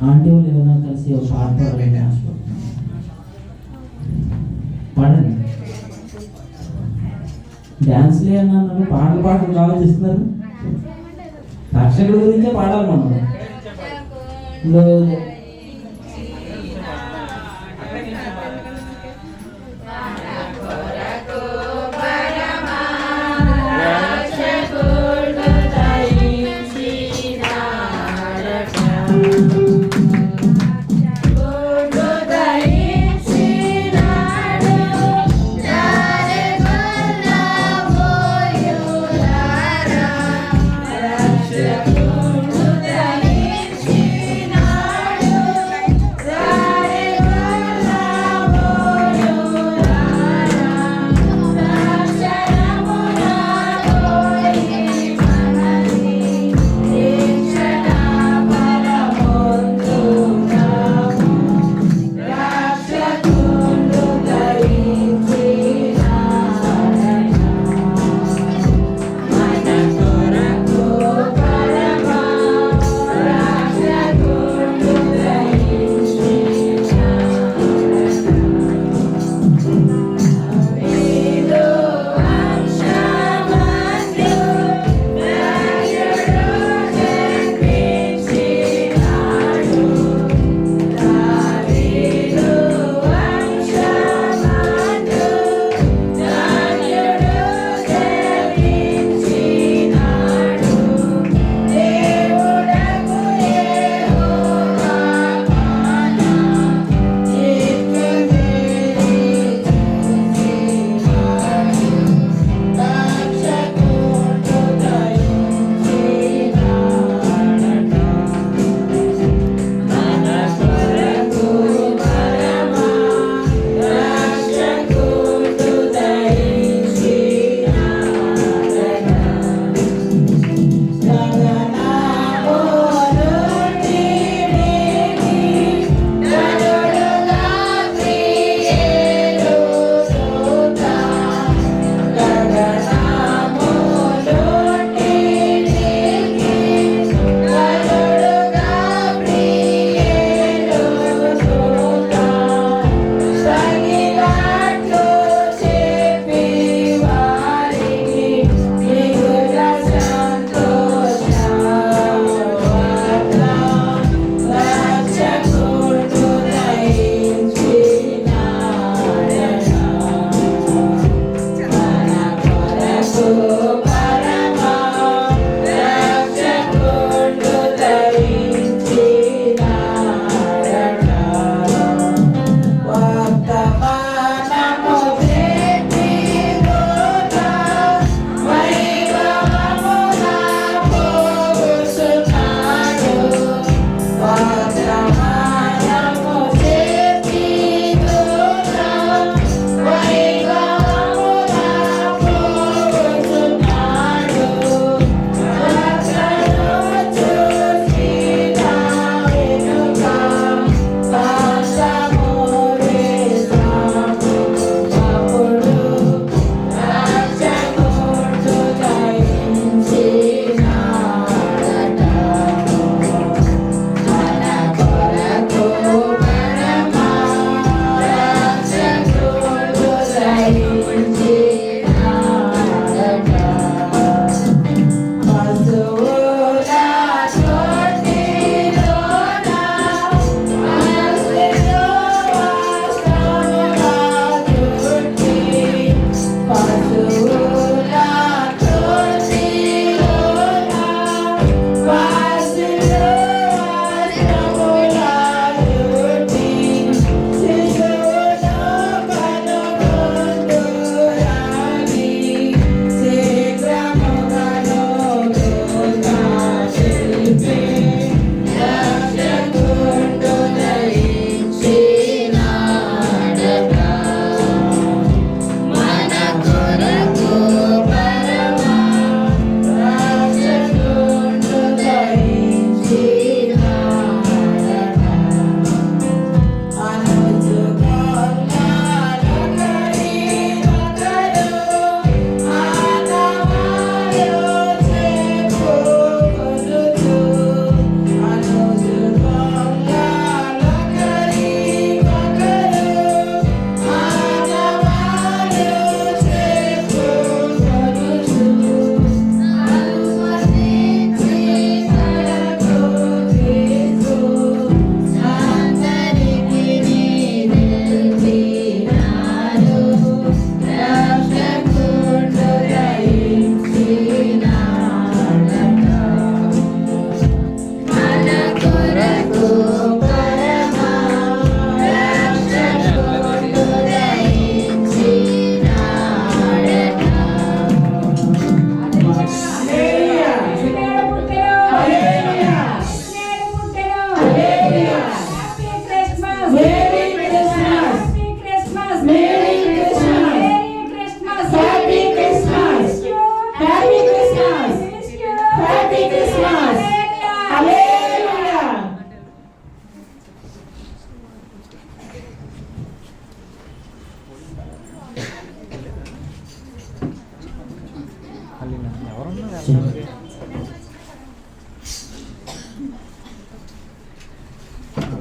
Aunty వాళ్ళు ఏమైనా కలిసి ఒక పాట పాడాలని ఆశపడుతున్నాను. పాడండి. డ్యాన్స్లే అన్నారు, పాటలు ఆలోచిస్తున్నారు. రక్షకుడి గురించే పాడాలి మనం. Oh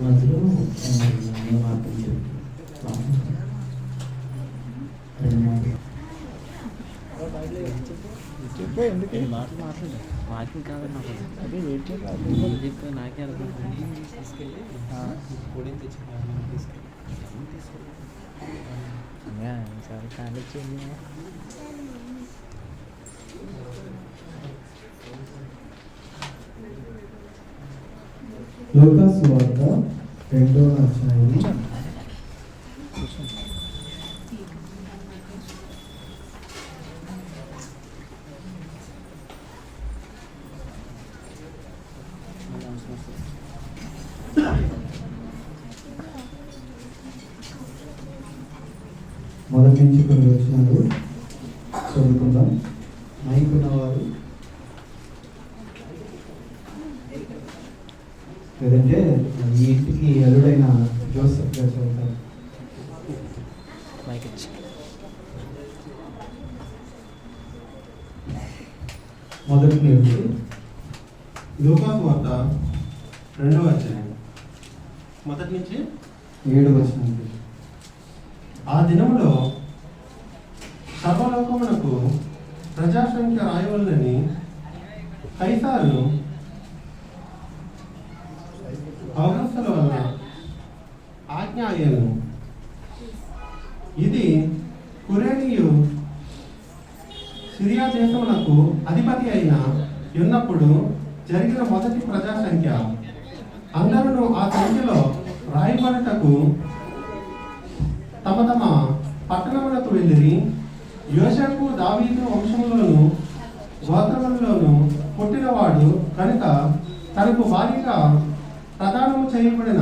మధ్యలో నేను మాత్రం చెప్తాను. వాకింగ్ కాదని నాకు అదే వెయిట్ చెప్పి నాకే తీసుకెళ్ళి పొడిని తీసుకెళ్ళి ఖాళీ చేయండి. లూకా సువార్త 2వ అధ్యాయం మొదటి నుంచి కొన్ని వచనాలు చదువుకుందాం. మైకున్నవారు లేదంటే ఈ ఇంటికి అల్లుడైన జోసెఫ్ గారు చదువుతారు. మొదటి నుంచి లూకా సువార్త 2వ అధ్యాయం మొదటి నుంచి 7వ వచనం. ఆ దినములో సర్వలోకమునకు ప్రజాసంఖ్య రాయవలనని కైసారు అవగస్తుల వలన ఆజ్ఞ అయ్యను. ఇది కురేనియు సిరియా దేశమునకు అధిపతి అయిన ఉన్నప్పుడు జరిగిన మొదటి ప్రజాసంఖ్య. అందరూ ఆ సంఖ్యలో రాయబడుటకు తమ తమ పట్టణములకు వెళ్ళిరి. యోసేపు దావీదు వంశములోను గోత్రములలోను పుట్టినవాడు కనుక తనకు భారీగా ప్రదానము చేయబడిన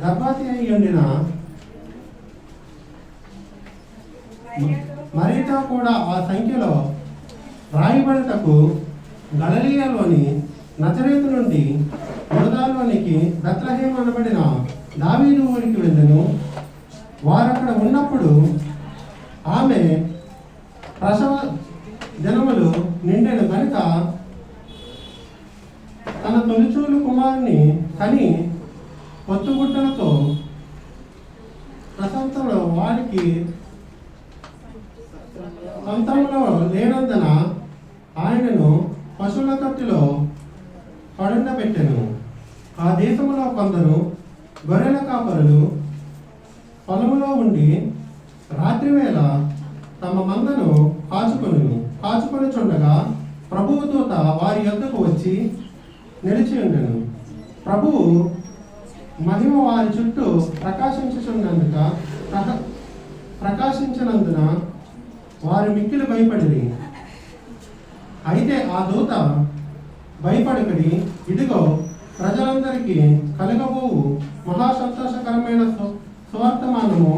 గర్భవతి అయి ఉండిన మరియతో కూడా ఆ సంఖ్యలో రాయబడుటకు గలిలయలోని నజరేతు నుండి యూదాలోనికి బెత్లెహేము అనబడిన దావీదు ఊరికి వెళ్ళెను. వారక్కడ ఉన్నప్పుడు ఆమె ప్రసవ దినములు నిండెను కనుక తన తొలిచూలు కుమారుని కని పొత్తుగుట్టలతో ప్రసంతంలో వారికి సొంతంలో లేనందున ఆయనను పశువుల తొట్టిలో పడుండబెట్టెను. ఆ దేశంలో కొందరు గొర్రెల కాపరులు పొలములో ఉండి రాత్రివేళ తమ మందను కాచుకొనుచుండగా ప్రభువు దూత వారి యొద్దకు వచ్చి నిలిచి ఉండెను. ప్రభువు మహిమ వారి చుట్టూ ప్రకాశించినందున వారు మిక్కిలి భయపడిరి. అయితే ఆ దూత భయపడకడి, ఇదిగో ప్రజలందరికీ కలగబోవు మహాసంతోషకరమైన సువర్తమానము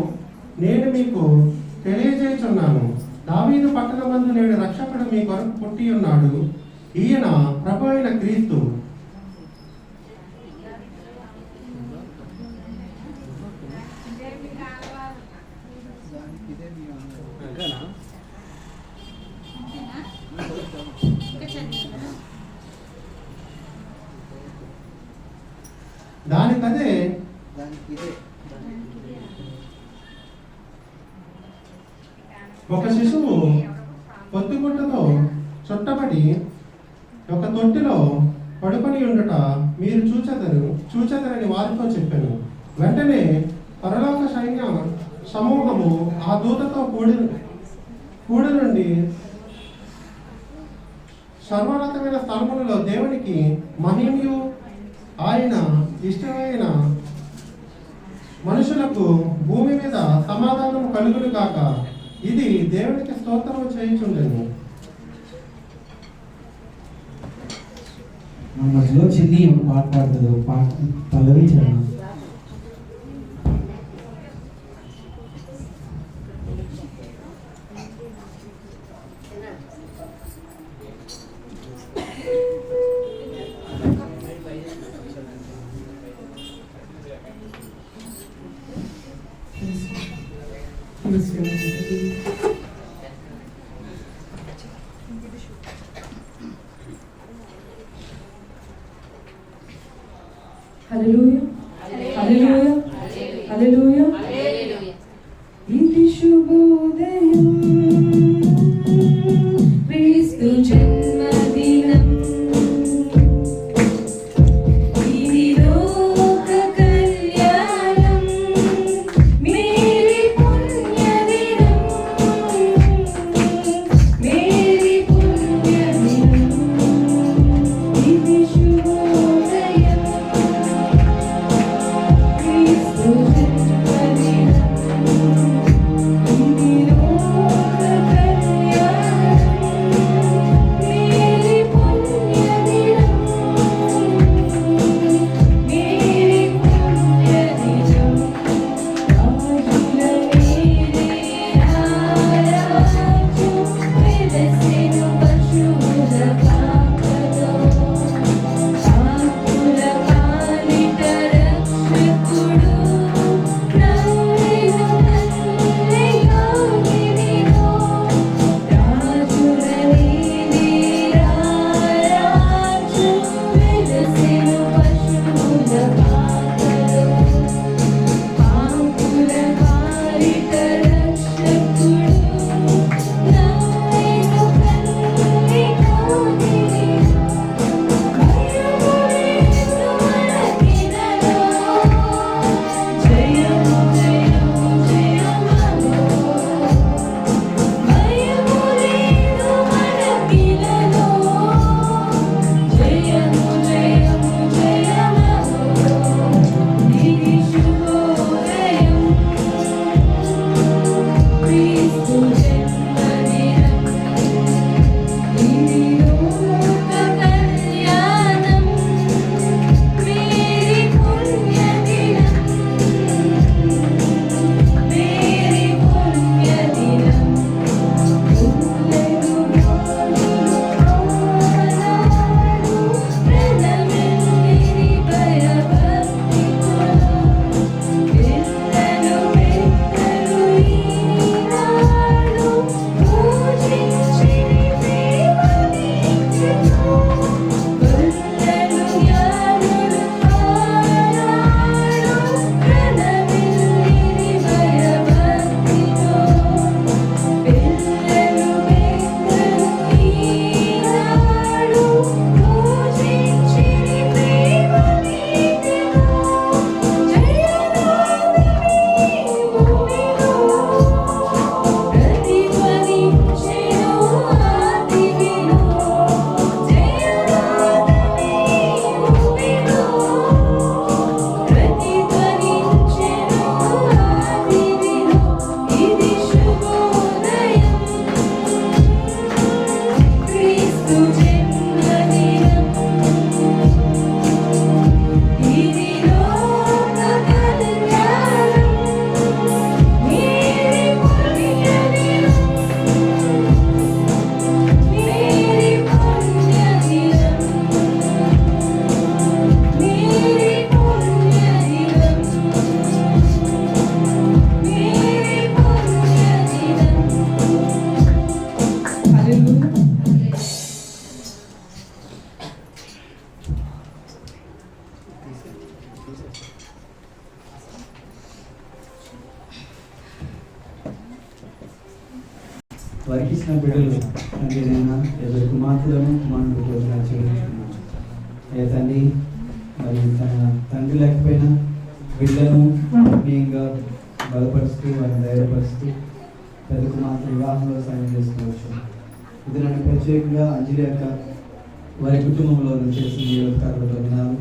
నేను మీకు తెలియజేయుచున్నాను. దావీదు పట్టణమందు నేడు రక్షకుడు మీ కొరకు పుట్టి ఉన్నాడు. ఈయన ప్రభు అయిన క్రీస్తు. దానికదే ఒక శిశువు పొత్తిగుట్టతో చుట్టబడి ఒక తొట్టిలో పడుకొని ఉండుట మీరు చూచెదరని వారితో చెప్పాను. వెంటనే పరలోక సైన్య సమూహము ఆ దూతతో కూడి నుండి సర్వోన్నతమైన స్థలములలో దేవునికి మహిమయు ఆయన ఇష్టమైన మనుషులకు భూమి మీద సమాధానము కలుగును కాక. ఇది దేవునికి స్తోత్రము చేయుచుండెను. మధ్యలో చిన్ని ఒక పాట పాడుతుంది. ఒక పాట పల్లవి చరణం. హల్లెలూయా హల్లెలూయా హల్లెలూయా. ఇది శుభోదయం, క్రీస్తు జన్మదినం. ఇది లోక కళ్యాణం, మేరీ పుణ్యదినం, మేరీ పుణ్యదినం. ఇది శుభోదయం, క్రీస్తు జన్మదినం. ఇది లోక కళ్యాణం, మేరీ పుణ్యదినం, మేరీ పుణ్యదినం. రాజుల మీరే రారాజు, వెలసెను పశువుల పాకలో. ఆకుల పాలిట రక్షకుడు, నవ్వెను నన్నెగా గిరిలో. రాజుల మీరే రారాజు, వెలసెను పశువుల పాకలో. ఆకుల పాలిట రక్షకుడు, నవ్వెను నన్నెగా గిరిలో. భయము లేదు మనకిలలో, జయము జయము జయమలో. భయము లేదు మనకిలలో, జయము జయము జయమలో. ఇది శుభోదయం, క్రీస్తు జన్మదినం. ఇది లోక కళ్యాణం, మేరీ పుణ్యదినం, మేరీ పుణ్యదినం. పుల్లెలు ఆనాడు, ప్రణమిల్లిరి భయభక్తితో. పిల్లలు పెద్దలు ఈనాడు, పూజించిరి ప్రేమ దీక్షతో. పుల్లెలు జ్ఞానులు ఆనాడు, ప్రణమిల్లిరి భయభక్తితో. పిల్లలు పెద్దలు ఈనాడు, పూజించిరి ప్రేమ దీక్షతో. జయనాదమే భూమిలో, ప్రతిధ్వనించెను ఆదివిలో. జయనాదమే భూమిలో, ప్రతిధ్వనించెను ఆదివిలో. ఇది శుభోదయం, క్రీస్తు జన్మదినం. ఇది లోక కళ్యాణం, మేరీ పుణ్యదినం, మేరీ పుణ్యదినం, మేరీ పుణ్యదినం, మేరీ పుణ్యదినం. హల్లెలూయా. వారికి ఇచ్చిన బిడ్డలు తండ్రి నేను ఎవరి కుమార్తెలను కుమారుడు భోజనాలు చేయించుకున్నాను. ఏ తండ్రి మరి తన తండ్రి లేకపోయినా బిడ్డలను ఆత్మీయంగా బలపరుస్తూ వారిని ధైర్యపరుస్తూ పెద్ద కుమార్తె వివాహంలో సాయం చేసుకోవచ్చు. ఇది నన్ను ప్రత్యేకంగా అంజలి యొక్క వారి కుటుంబంలో చేసిన ఈ కార్యక్రమంలో వినాలి.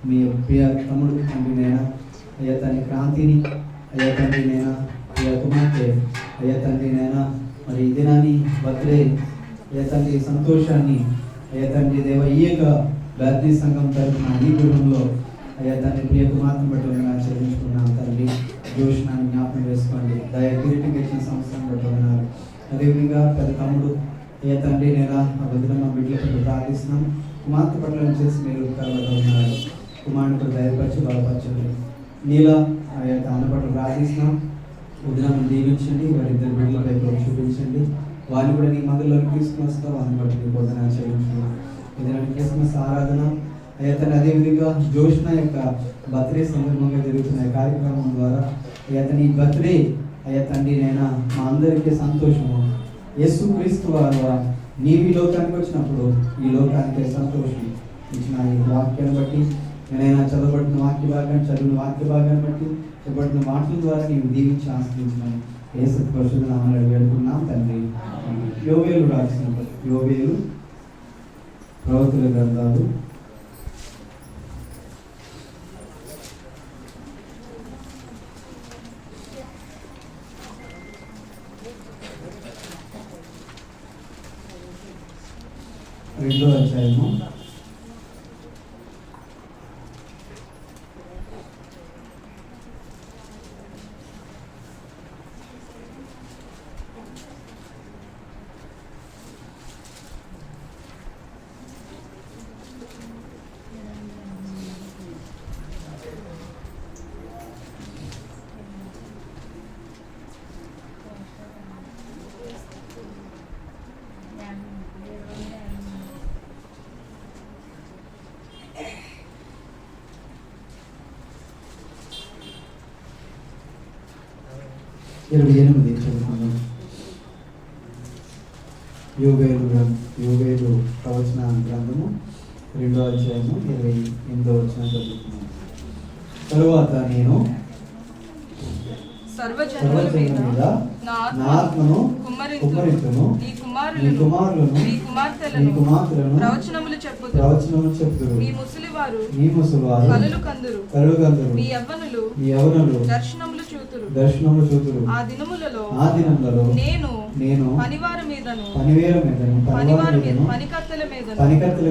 మీ ప్రియ తమ్ముడు తండ్రి నేనా అయ్యా తండ్రి క్రాంతిని, అయ్యా తండ్రి నేనా అయ్యా కుమార్తె, అయ్యా తండ్రి నేనా మరి ఈ దినాన్ని బర్త్డే, అయ్యా తండ్రి సంతోషాన్ని, అయ్యా తండ్రి దేవ ఈ యొక్క బ్యాప్టిస్ట్ సంఘం తరఫున ఈ కుటుంబంలో అయ్యా తండ్రి ప్రియ కుమార్తెను బట్టి వందనాలు చెల్లించుకున్నాను. తండ్రి జోష్నాన్ని జ్ఞాపకం వేసుకోండి. దయ కిరీటం ఇచ్చిన సంవత్సరం బట్టి వందనాలు. అదేవిధంగా పెద్ద తమ్ముడు అయ్యా తండ్రి నేనా ఆ వదిన మా బిడ్డల పట్ల ప్రార్థిస్తున్నాం. కుమార్తె పట్ల చేసి మీరు కలవడం ఉన్నారు. కుమారుని కూడా ధైర్యపరిచి బలపరచండి. నీలా ఆ యొక్క అన్న పట్ల ప్రార్థిస్తున్నాం. వదినను దీవించండి. వారిద్దరు బిడ్డలపై చూపించండి. వారిని కూడా నీ మందిలోకి తీసుకుని వస్తావు. వారిని బట్టి నీ బోధన చేయించుకున్నాం. ఏదైనా క్రిస్మస్ ఆరాధన అయ్యా తండ్రి అదేవిధంగా జోష్న యొక్క బర్త్డే సందర్భంగా జరుగుతున్న ఈ కార్యక్రమం ద్వారా అయ్యా తండ్రి ఈ బర్త్డే అయ్యా తండ్రి నైనా మా అందరికీ సంతోషము. యేసుక్రీస్తు వారు నీవు ఈ లోకానికి వచ్చినప్పుడు ఈ లోకానికి సంతోషం ఇచ్చిన ఈ వాక్యాన్ని బట్టి నేనైనా చదవబడిన వాక్య భాగాన్ని చదివిన వాక్య భాగాన్ని బట్టి చెప్పబడిన మాటల ద్వారా నీవు దీవించి ఆశ్రయించినాను. యేసు పరిశుద్ధ నామములో వేడుకున్నాం తండ్రి. యోవేలు రాసిన యోవేలు ప్రవక్తల గ్రంథాలు 2వ అధ్యాయము 28 చదువుకుందాం. యోవేలు ప్రవచన గ్రంథము 2వ అధ్యాయము 28వ వచనం చదువుకుందాం. తరువాత నేను సర్వజనుల మీద నా ఆత్మను కుమ్మరింతును, నీ కుమారులను నీ కుమార్తెలను ప్రవచనములు చెప్పుదురు, నీ ముసలివారు కలలు కందురు, నీ యవ్వనులు దర్శనములు చూతురు. ఆ దినములలో నేను పనివారి మీదను పనికత్తెల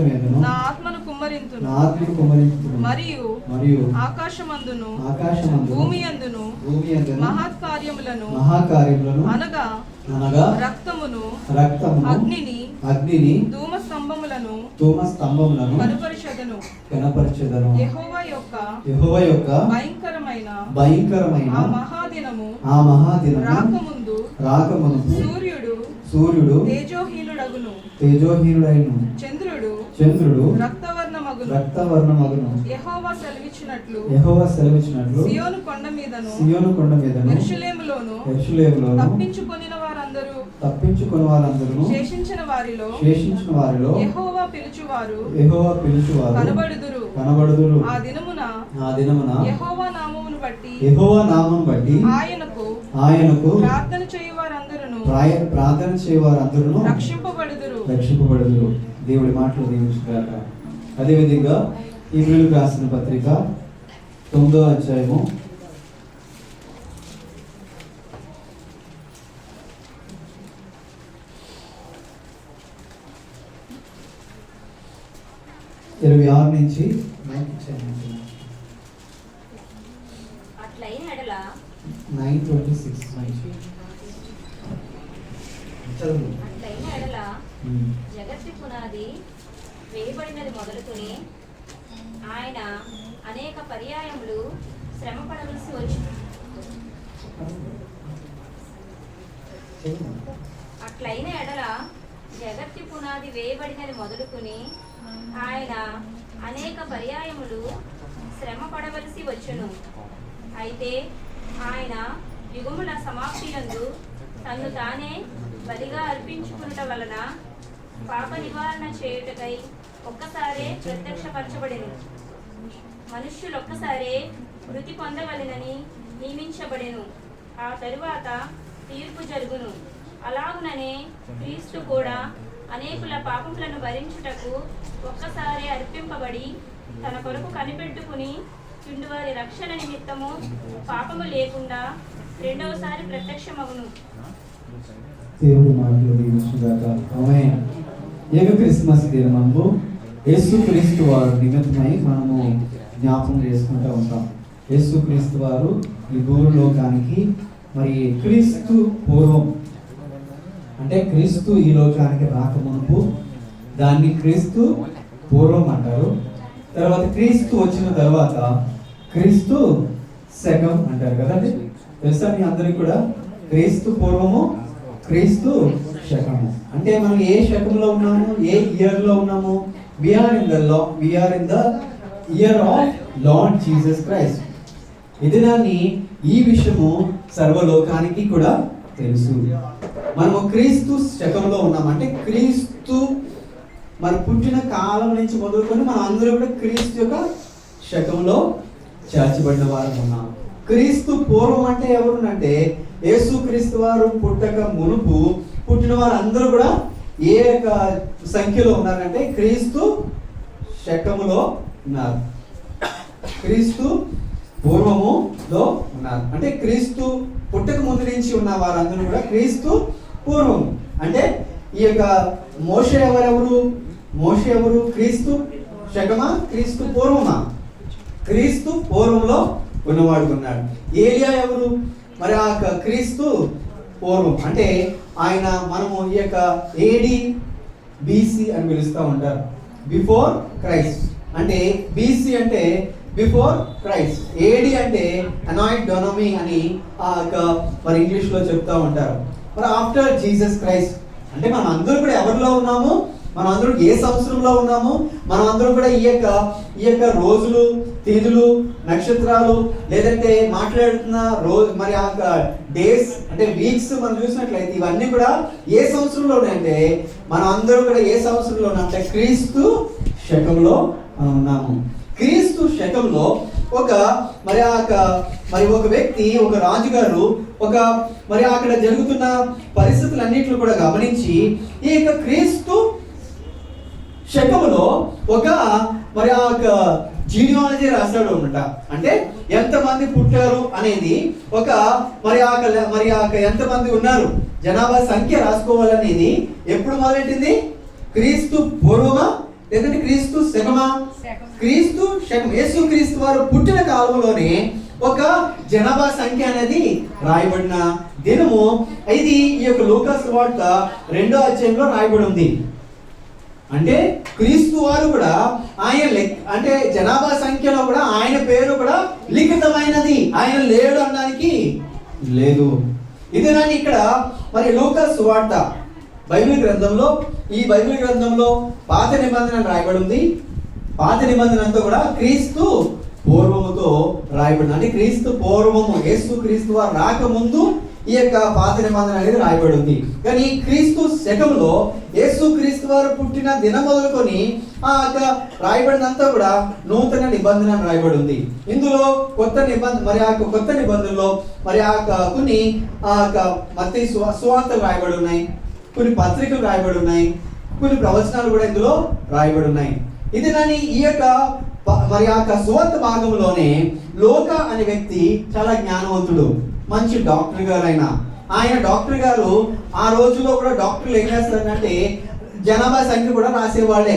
మీదను నా ఆత్మను కుమ్మరింతును, మరియు ఆకాశమందును భూమి అందును మహత్ కార్యములను అనగా రక్తమును అగ్నిని ధూమ స్తంభములను కనపరచెదను. యెహోవా యొక్క భయంకరమైన ఆ మహాదినము రాకముందు సూర్యుడు తేజోహీనుడైను, చంద్రుడు రక్తవర్ణమగును. యెహోవా సెలవిచ్చినట్లు సియోను కొండ మీదను యెరూషలేములోను తప్పించుకొని వారందరూ శేషించిన వారిలో యెహోవా పిలుచువారు కనబడుదురు. ఆ దినమున యెహోవా నామమును బట్టి ఆయనకు ప్రార్థన చేయువారందరూ రక్షింపబడుదురు. దేవుడి మాటలు దీవించుగాక. అదేవిధంగా హెబ్రీయులకు రాసిన పత్రిక 9వ అధ్యాయము 26 నుంచి 9:26 జగత్తు పునాది వేయబడినది మొదలుకొని ఆయన అనేక పర్యాయములు శ్రమ పడవలసి వచ్చింది. అట్లైన ఎడల జగత్తు పునాది వేయబడినది మొదలుకొని ఆయన అనేక పర్యాయములు శ్రమ పడవలసి వచ్చును. అయితే ఆయన యుగముల సమాప్తియందు తన్ను తానే బలిగా అర్పించుకునుట వలన పాప నివారణ చేయుటకై ఒక్కసారే ప్రత్యక్షపరచబడెను. మనుష్యులొక్కసారే మృతి పొందవలెనని నియమించబడెను. ఆ తరువాత తీర్పు జరుగును. అలాగుననే క్రీస్తు కూడా అనేకుల పాపములను భరించుటకు ఒక్కసారి అర్పింపబడి తన కొరకు కనిపెట్టుకుని చుండువారి రక్షణ నిమిత్తము పాపము లేకుండా రెండవసారి ప్రత్యక్షమగును. దేవుడి మాటలు దీవించుగాక. ఆమేన్. ఏక క్రిస్మస్ దినమందు యేసుక్రీస్తు వారు నిమిత్తమై మనము జ్ఞాపకం చేసుకుంటూ ఉంటాం. యేసుక్రీస్తు వారు ఈ భూలోకానికి మరి క్రీస్తు పూర్వం అంటే క్రీస్తు ఈ లోకానికి రాకమునుపు దాన్ని క్రీస్తు పూర్వం అంటారు. తర్వాత క్రీస్తు వచ్చిన తర్వాత క్రీస్తు శకం అంటారు కదండి. తెలుసా మీ అందరికి కూడా? క్రీస్తు పూర్వము, క్రీస్తు శకము. అంటే మనం ఏ శకంలో ఉన్నాము, ఏ ఇయర్ లో ఉన్నాము, we are in the year of Lord Jesus Christ. ఇదినాన్ని ఈ విషయము సర్వలోకానికి కూడా తెలుసు. మనము క్రీస్తు శకంలో ఉన్నామంటే క్రీస్తు మన పుట్టిన కాలం నుంచి మొదలుకొని మనం అందరూ కూడా క్రీస్తు యొక్క శకంలో చేర్చబడిన వారు ఉన్నాం. క్రీస్తు పూర్వం అంటే ఎవరునంటే యేసు క్రీస్తు వారు పుట్టక మునుపు పుట్టిన వారు అందరూ కూడా ఏ యొక్క సంఖ్యలో ఉన్నారంటే క్రీస్తు శకములో ఉన్నారు, క్రీస్తు పూర్వములో ఉన్నారు. అంటే క్రీస్తు పుట్టక ముందు నుంచి ఉన్న వారందరూ కూడా క్రీస్తు పూర్వము. అంటే ఈ యొక్క మోషే ఎవరు? క్రీస్తు శకమా, క్రీస్తు పూర్వమా? క్రీస్తు పూర్వంలో ఉన్నవాడు ఉన్నాడు. ఏలియా ఎవరు? మరి ఆ క్రీస్తు పూర్వం అంటే ఆయన మనము ఈ యొక్క ఏడి బీసీ అని పిలుస్తూ ఉంటారు. బిఫోర్ క్రైస్ట్ అంటే బీసీ అంటే బిఫోర్ క్రైస్ట్, ఏడి అంటే అనాయిడ్ డొనమీ అని మరి ఇంగ్లీష్లో చెప్తూ ఉంటారు. మరి ఆఫ్టర్ జీసస్ క్రైస్ట్ అంటే మనం అందరూ కూడా ఎవరిలో ఉన్నాము? మనం అందరూ ఏ సంవత్సరంలో ఉన్నాము? మనం అందరం కూడా ఈ యొక్క రోజులు, తేదీలు, నక్షత్రాలు లేదంటే మాట్లాడుతున్న రోజు మరి ఆ డేస్ అంటే వీక్స్ మనం చూసినట్లయితే ఇవన్నీ కూడా ఏ సంవత్సరంలో ఉన్నాయంటే మనం అందరూ కూడా ఏ సంవత్సరంలో ఉన్నామంటే క్రీస్తు శకంలో ఉన్నాము. క్రీస్తు శకంలో ఒక వ్యక్తి, ఒక రాజుగారు మరి అక్కడ జరుగుతున్న పరిస్థితులన్నింటిని కూడా గమనించి ఈ యొక్క క్రీస్తు శకములో మరి జీనియాలజీ రాశాడు అన్నమాట. అంటే ఎంతమంది పుట్టారు అనేది ఎంతమంది ఉన్నారు జనాభా సంఖ్య రాసుకోవాలనేది ఎప్పుడు మొదలెట్టింది? క్రీస్తు పూర్వమా లేదంటే క్రీస్తు శకమా? క్రీస్తు శకం. యేసు క్రీస్తు వారు పుట్టిన కాలంలోనే ఒక జనాభా సంఖ్య అనేది రాయబడిన దినము ఇది ఈ యొక్క లూకాసు సువార్త 2వ అధ్యాయంలో రాయబడి ఉంది. అంటే క్రీస్తు వారు కూడా ఆయన అంటే జనాభా సంఖ్యలో కూడా ఆయన పేరు కూడా లిఖితమైనది, ఆయన లేడు అనడానికి లేదు. ఇది నాని ఇక్కడ మరి లూకాసు సువార్త బైబిల్ గ్రంథంలో పాత నిబంధన రాయబడి ఉంది. పాత నిబంధన అంతా కూడా క్రీస్తు పూర్వముతో రాయబడింది. అంటే క్రీస్తు పూర్వము యేసు క్రీస్తు వారు రాకముందు ఈ యొక్క పాత నిబంధన అనేది రాయబడి ఉంది. కానీ క్రీస్తు శకంలో యేసు క్రీస్తు వారు పుట్టిన దినం మొదలుకొని ఆ యొక్క రాయబడినంతా కూడా నూతన నిబంధన రాయబడి ఉంది. ఇందులో కొత్త నిబంధనలో మరి కొన్ని మత్తయి సువార్తలు రాయబడి ఉన్నాయి, కొన్ని పత్రికలు రాయబడి ఉన్నాయి, కొన్ని ప్రవచనాలు కూడా ఇందులో రాయబడి ఉన్నాయి. ఇది కానీ ఈ యొక్క మరి సువార్త భాగంలోనే లోక అనే వ్యక్తి చాలా జ్ఞానవంతుడు, మంచి డాక్టర్ గారు. ఆయన డాక్టర్ గారు ఆ రోజులో కూడా డాక్టర్లు ఏం చేస్తారంటే జనాభా సంఖ్య కూడా రాసేవాళ్ళే.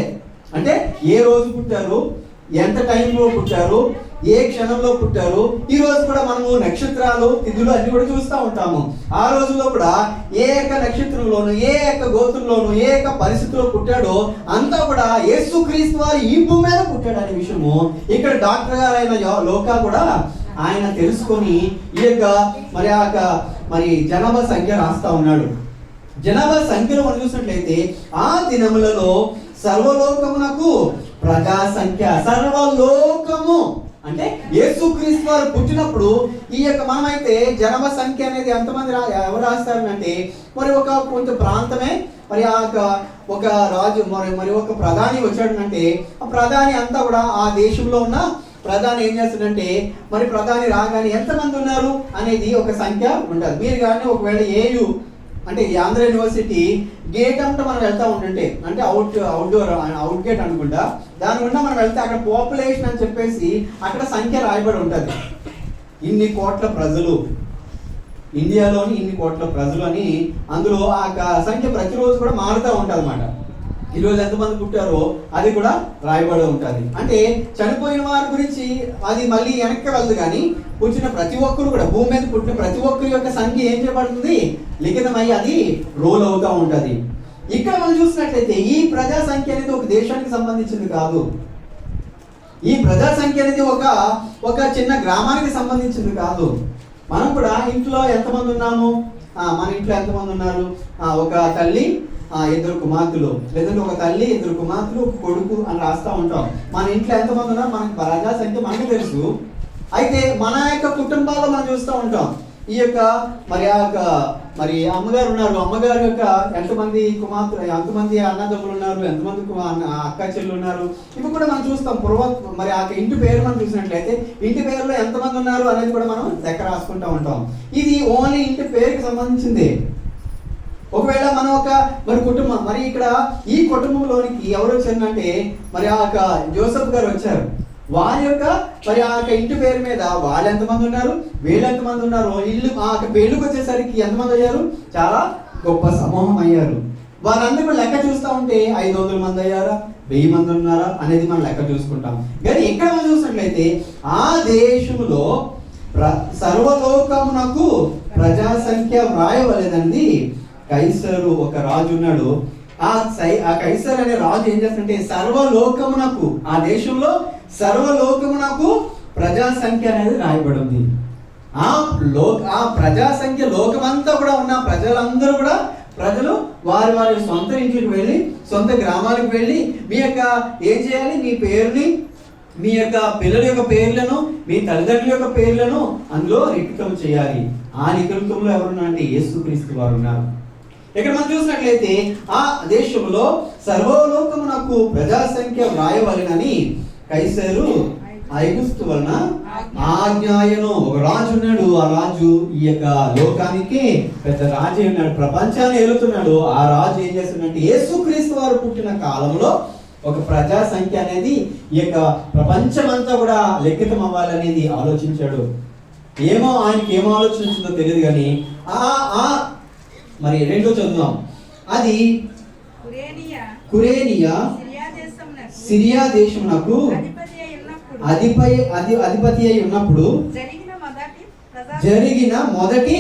అంటే ఏ రోజు పుట్టారు, ఎంత టైంలో పుట్టారు, ఏ క్షణంలో పుట్టారు. ఈ రోజు కూడా మనము నక్షత్రాలు, తిథులు అన్ని కూడా చూస్తూ ఉంటాము. ఆ రోజుల్లో కూడా ఏ యొక్క నక్షత్రంలోను, ఏ యొక్క గోత్రంలోను, ఏ యొక్క పరిస్థితిలో పుట్టాడో అంతా కూడా యేసుక్రీస్తు వారు ఈ భూమి మీద పుట్టాడు అనే విషయము ఇక్కడ డాక్టర్ గారు అయిన లోకా కూడా ఆయన తెలుసుకొని ఈ యొక్క మరి జనాభా సంఖ్య రాస్తా ఉన్నాడు. జనాభా సంఖ్యలో మనం చూసినట్లయితే ఆ దినములలో సర్వలోకమునకు ప్రజా సంఖ్య, సర్వలోకము అంటే యేసుక్రీస్తు వారు పుట్టినప్పుడు ఈ యొక్క మనమైతే జనాభా సంఖ్య అనేది ఎంతమంది ఎవరు రాస్తారంటే మరి కొంత ప్రాంతమే మరి ఒక రాజు మరి ఒక ప్రధాని వచ్చాడంటే ఆ ప్రధాని అంతా కూడా ఆ దేశంలో ఉన్న ప్రధాని ఏం చేస్తాడంటే మరి ప్రధాని రాగానే ఎంతమంది ఉన్నారు అనేది ఒక సంఖ్య ఉంటుంది. మీరు కానీ ఒకవేళ ఏయు అంటే ఈ ఆంధ్ర యూనివర్సిటీ గేట్ అంటే మనం వెళ్తా ఉంటుంటే అంటే అవుట్ గేట్ అనుకుంటా, దాని గుండా మనం వెళ్తే అక్కడ పాపులేషన్ అని చెప్పేసి అక్కడ సంఖ్య రాయబడి ఉంటుంది. ఇన్ని కోట్ల ప్రజలు, ఇండియాలోని ఇన్ని కోట్ల ప్రజలు అని అందులో ఆ సంఖ్య ప్రతిరోజు కూడా మారుతూ ఉంటుంది అన్నమాట. ఈరోజు ఎంతమంది పుట్టారో అది కూడా రాయబడి ఉంటుంది. అంటే చనిపోయిన వారి గురించి అది మళ్ళీ వెనక్కి వెళ్ళదు, కానీ పుట్టిన ప్రతి ఒక్కరు కూడా భూమి మీద పుట్టిన ప్రతి ఒక్కరి యొక్క సంఖ్య ఏం చేయబడుతుంది, లిఖితమయ్యి అది రోల్ అవుతూ ఉంటుంది. ఇక్కడ మనం చూసినట్లయితే ఈ ప్రజా సంఖ్య అనేది ఒక దేశానికి సంబంధించింది కాదు. ఈ ప్రజా సంఖ్య అనేది ఒక చిన్న గ్రామానికి సంబంధించింది కాదు. మనం కూడా ఇంట్లో ఎంతమంది ఉన్నాము, మన ఇంట్లో ఎంతమంది ఉన్నారు, ఒక తల్లి, ఇద్దరు కుమార్తెలు, లేదంటే ఒక తల్లి ఇద్దరు కుమార్తెలు ఒక కొడుకు అని రాస్తూ ఉంటాం. మన ఇంట్లో ఎంతమంది ఉన్నారు మనకి ప్రజా సంఖ్య మనకు తెలుసు. అయితే మన యొక్క కుటుంబాల్లో మనం చూస్తూ ఉంటాం ఈ యొక్క మరి అమ్మగారు ఉన్నారు, అమ్మగారు యొక్క ఎంతమంది కుమార్తెలు, ఎంతమంది అన్నదమ్ములు ఉన్నారు, ఎంతమంది అక్క చెల్లు ఉన్నారు, ఇవి కూడా మనం చూస్తాం. మరి ఆ ఇంటి పేరు మనం చూసినట్లయితే ఇంటి పేరులో ఎంతమంది ఉన్నారు అనేది కూడా మనం లెక్క రాసుకుంటూ ఉంటాం. ఇది ఓన్లీ ఇంటి పేరుకి సంబంధించింది. ఒకవేళ మనం మరి కుటుంబం, మరి ఇక్కడ ఈ కుటుంబంలోనికి ఎవరు వచ్చారంటే మరి జోసెఫ్ గారు వచ్చారు. వారి యొక్క మరి ఇంటి పేరు మీద వాళ్ళు ఎంతమంది ఉన్నారు, వీళ్ళు ఎంతమంది ఉన్నారు, ఇల్లు పెళ్ళికి వచ్చేసరికి ఎంతమంది అయ్యారు, చాలా గొప్ప సమూహం అయ్యారు. వారందరూ లెక్క చూస్తూ ఉంటే 500 మంది అయ్యారా, 1000 మంది ఉన్నారా అనేది మనం లెక్క చూసుకుంటాం. కానీ ఇక్కడ మనం చూసినట్లయితే ఆ దేశంలో సర్వలోకమునకు ప్రజా సంఖ్య వ్రాయవలేదండి. కైసరు ఒక రాజు ఉన్నాడు. ఆ కైసర్ అనే రాజు ఏం చేస్తుంటే సర్వలోకమునకు, ఆ దేశంలో సర్వలోకమునకు ప్రజా సంఖ్య అనేది రాయబడింది. ఆ ప్రజా సంఖ్య లోకమంతా కూడా ఉన్న ప్రజలందరూ కూడా ప్రజలు వారి వారి సొంత ఇంటికి వెళ్ళి, సొంత గ్రామాలకు వెళ్ళి మీ యొక్క ఏం చేయాలి, మీ పేరుని, మీ యొక్క పిల్లల యొక్క పేర్లను, మీ తల్లిదండ్రుల యొక్క పేర్లను అందులో లిఖితం చేయాలి. ఆ లిఖితంలో ఎవరున్నా అంటే యేసుక్రీస్తు వారు ఉన్నారు. ఇక్కడ మనం చూసినట్లయితే ఆ దేశంలో సర్వలోకమునకు ప్రజా సంఖ్య వ్రాయవలెనని కైసరు ఐగుస్తు వలన ఆజ్ఞాయను. ఒక రాజు ఉన్నాడు. ఆ రాజు ఈ యొక్క లోకానికి పెద్ద రాజు ఉన్నాడు, ప్రపంచాన్ని ఏలుతున్నాడు. ఆ రాజు ఏం చేస్తున్నాడంటే యేసుక్రీస్తు వారు పుట్టిన కాలంలో ఒక ప్రజా సంఖ్య అనేది ఈ యొక్క ప్రపంచమంతా కూడా లెక్కితం అవ్వాలనేది ఆలోచించాడు. ఆయనకి ఏమో ఆలోచించిందో తెలియదు కానీ మరి రెండో చదువుదాం. అది కురేనియా సిరియా దేశమునకు అధిపతి అయి ఉన్నప్పుడు జరిగిన మొదటి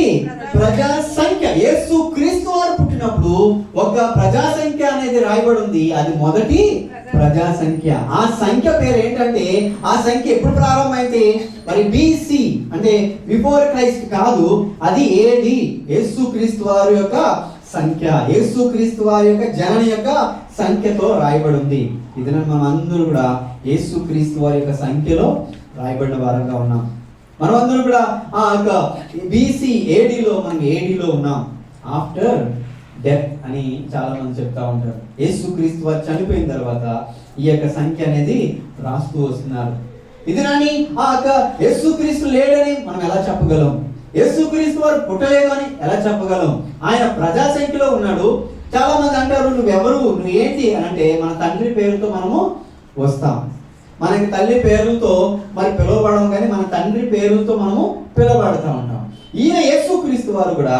ప్రజా సంఖ్య. యేసు క్రీస్తు వారు పుట్టినప్పుడు ఒక ప్రజా సంఖ్య అనేది రాయబడి ఉంది. అది మొదటి ప్రజా సంఖ్య. ఆ సంఖ్య పేరు ఏంటంటే, ఆ సంఖ్య ఎప్పుడు ప్రారంభమైతే మరి BC అంటే బిఫోర్ క్రైస్ట్ కాదు, అది AD యేసు క్రీస్తు వారి యొక్క సంఖ్య, యేసు క్రీస్తు వారి యొక్క జనన యొక్క సంఖ్యతో రాయబడి ఉంది. ఇది మనం అందరూ కూడా యేసు క్రీస్తు వారి యొక్క సంఖ్యలో రాయబడిన వారంగా ఉన్నాం. మనమందరూ కూడా ఆ యొక్క BC ADలో మనం ADలో ఉన్నాం. ఆఫ్టర్ డెత్ అని చాలా మంది చెప్తా ఉంటారు. యేసుక్రీస్తు వారు చనిపోయిన తర్వాత ఈ యొక్క సంఖ్య అనేది రాస్తూ వస్తున్నారు. ఇది రాని ఆ యొక్క యేసుక్రీస్తు లేడని మనం ఎలా చెప్పగలం? యేసుక్రీస్తు వారు పుట్టలేదు అని ఎలా చెప్పగలం? ఆయన ప్రజా సంఖ్యలో ఉన్నాడు. చాలా మంది అంటారు నువ్వెవరు, నువ్వు ఏంటి అని అంటే, మన తండ్రి పేరుతో మనము వస్తాం. మనకి తల్లి పేరుతో మరి పిలువబడడం, కానీ మన తండ్రి పేరుతో మనము పిలువబడతా ఉంటాం. ఈయన యేసుక్రీస్తు వారు కూడా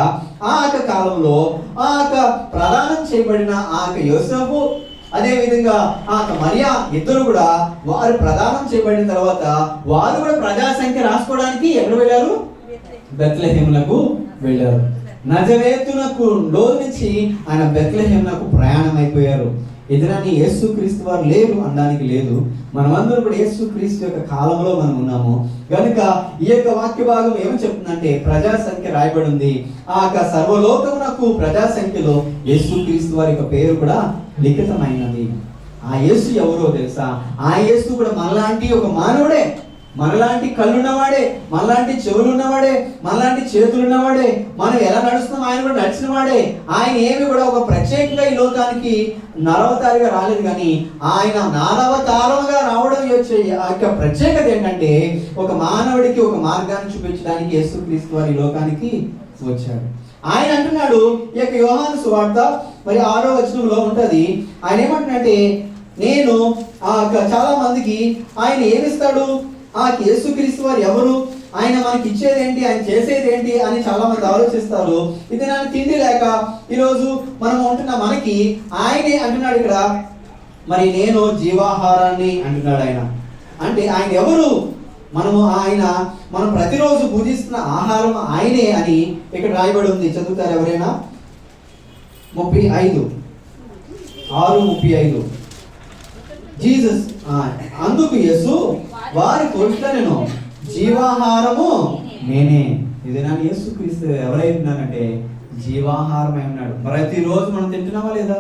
ఆ యొక్క కాలంలో ఆ యొక్క ప్రదానం చేయబడిన ఆ యొక్క యోసేపు, అదే విధంగా ఆ యొక్క మరియా ఇద్దరు కూడా వారు ప్రదానం చేయబడిన తర్వాత వారు కూడా ప్రజా సంఖ్య రాసుకోవడానికి ఎక్కడ వెళ్ళారు? బెత్లెహేమునకు వెళ్ళారు. నజరేతునకు నుంచి ఆయన బెత్లెహేమునకు ప్రయాణం అయిపోయారు. ఎదురని యేసుక్రీస్తు వారు లేరు అనడానికి లేదు. మనమందరం కూడా యేసుక్రీస్తు యొక్క కాలంలో మనం ఉన్నాము కనుక ఈ యొక్క వాక్య భాగం ఏమని చెప్తుందంటే, ప్రజా సంఖ్య రాయబడి ఉంది. ఆ యొక్క సర్వలోకమునకు ప్రజా సంఖ్యలో యేసుక్రీస్తు వారి యొక్క పేరు కూడా లిఖితమైనది. ఆ యేసు ఎవరో తెలుసా? ఆ యేసు కూడా మనలాంటి ఒక మానవుడే, మనలాంటి కళ్ళున్నవాడే, మనలాంటి చెవులున్నవాడే, మనలాంటి చేతులున్నవాడే. మనం ఎలా నడుస్తున్నాం ఆయన కూడా నడిచిన వాడే. ఆయన ఏమి కూడా ఒక ప్రత్యేకంగా ఈ లోకానికి నరవతారిగా రాలేదు, కానీ ఆయన నానవతారంగా రావడం యొక్క ప్రత్యేకత ఏంటంటే, ఒక మానవుడికి ఒక మార్గాన్ని చూపించడానికి యేసుక్రీస్తు వారి లోకానికి వచ్చాడు. ఆయన అంటున్నాడు, ఈ యొక్క యోహాను సువార్త మరి 6వ వచనంలో ఉంటది. ఆయన ఏమంటున్నాడంటే, నేను చాలా మందికి ఆయన ఏమిస్తాడు, ఆ యేసుక్రీస్తు వారు ఎవరు, ఆయన మనకి ఇచ్చేది ఏంటి, ఆయన చేసేది ఏంటి అని చాలా మంది ఆలోచిస్తారు. ఇది నాకు తిండి లేక ఈరోజు మనం ఉంటున్న మనకి ఆయనే అంటున్నాడు ఇక్కడ, మరి నేను జీవాహారాన్ని అంటున్నాడు ఆయన. అంటే ఆయన ఎవరు? మనం ప్రతిరోజు పూజిస్తున్న ఆహారం ఆయనే అని ఇక్కడ రాయబడి ఉంది. చదువుతారు ఎవరైనా? 6:35 జీసస్ అందుకు యేసు వారి కొట్లను జీవాహారము నేనే. ఇది నా యేసుక్రీస్తు ఎవరైతున్నానంటే జీవాహారమై ఉన్నాడు. ప్రతిరోజు మనం తింటున్నామా లేదా?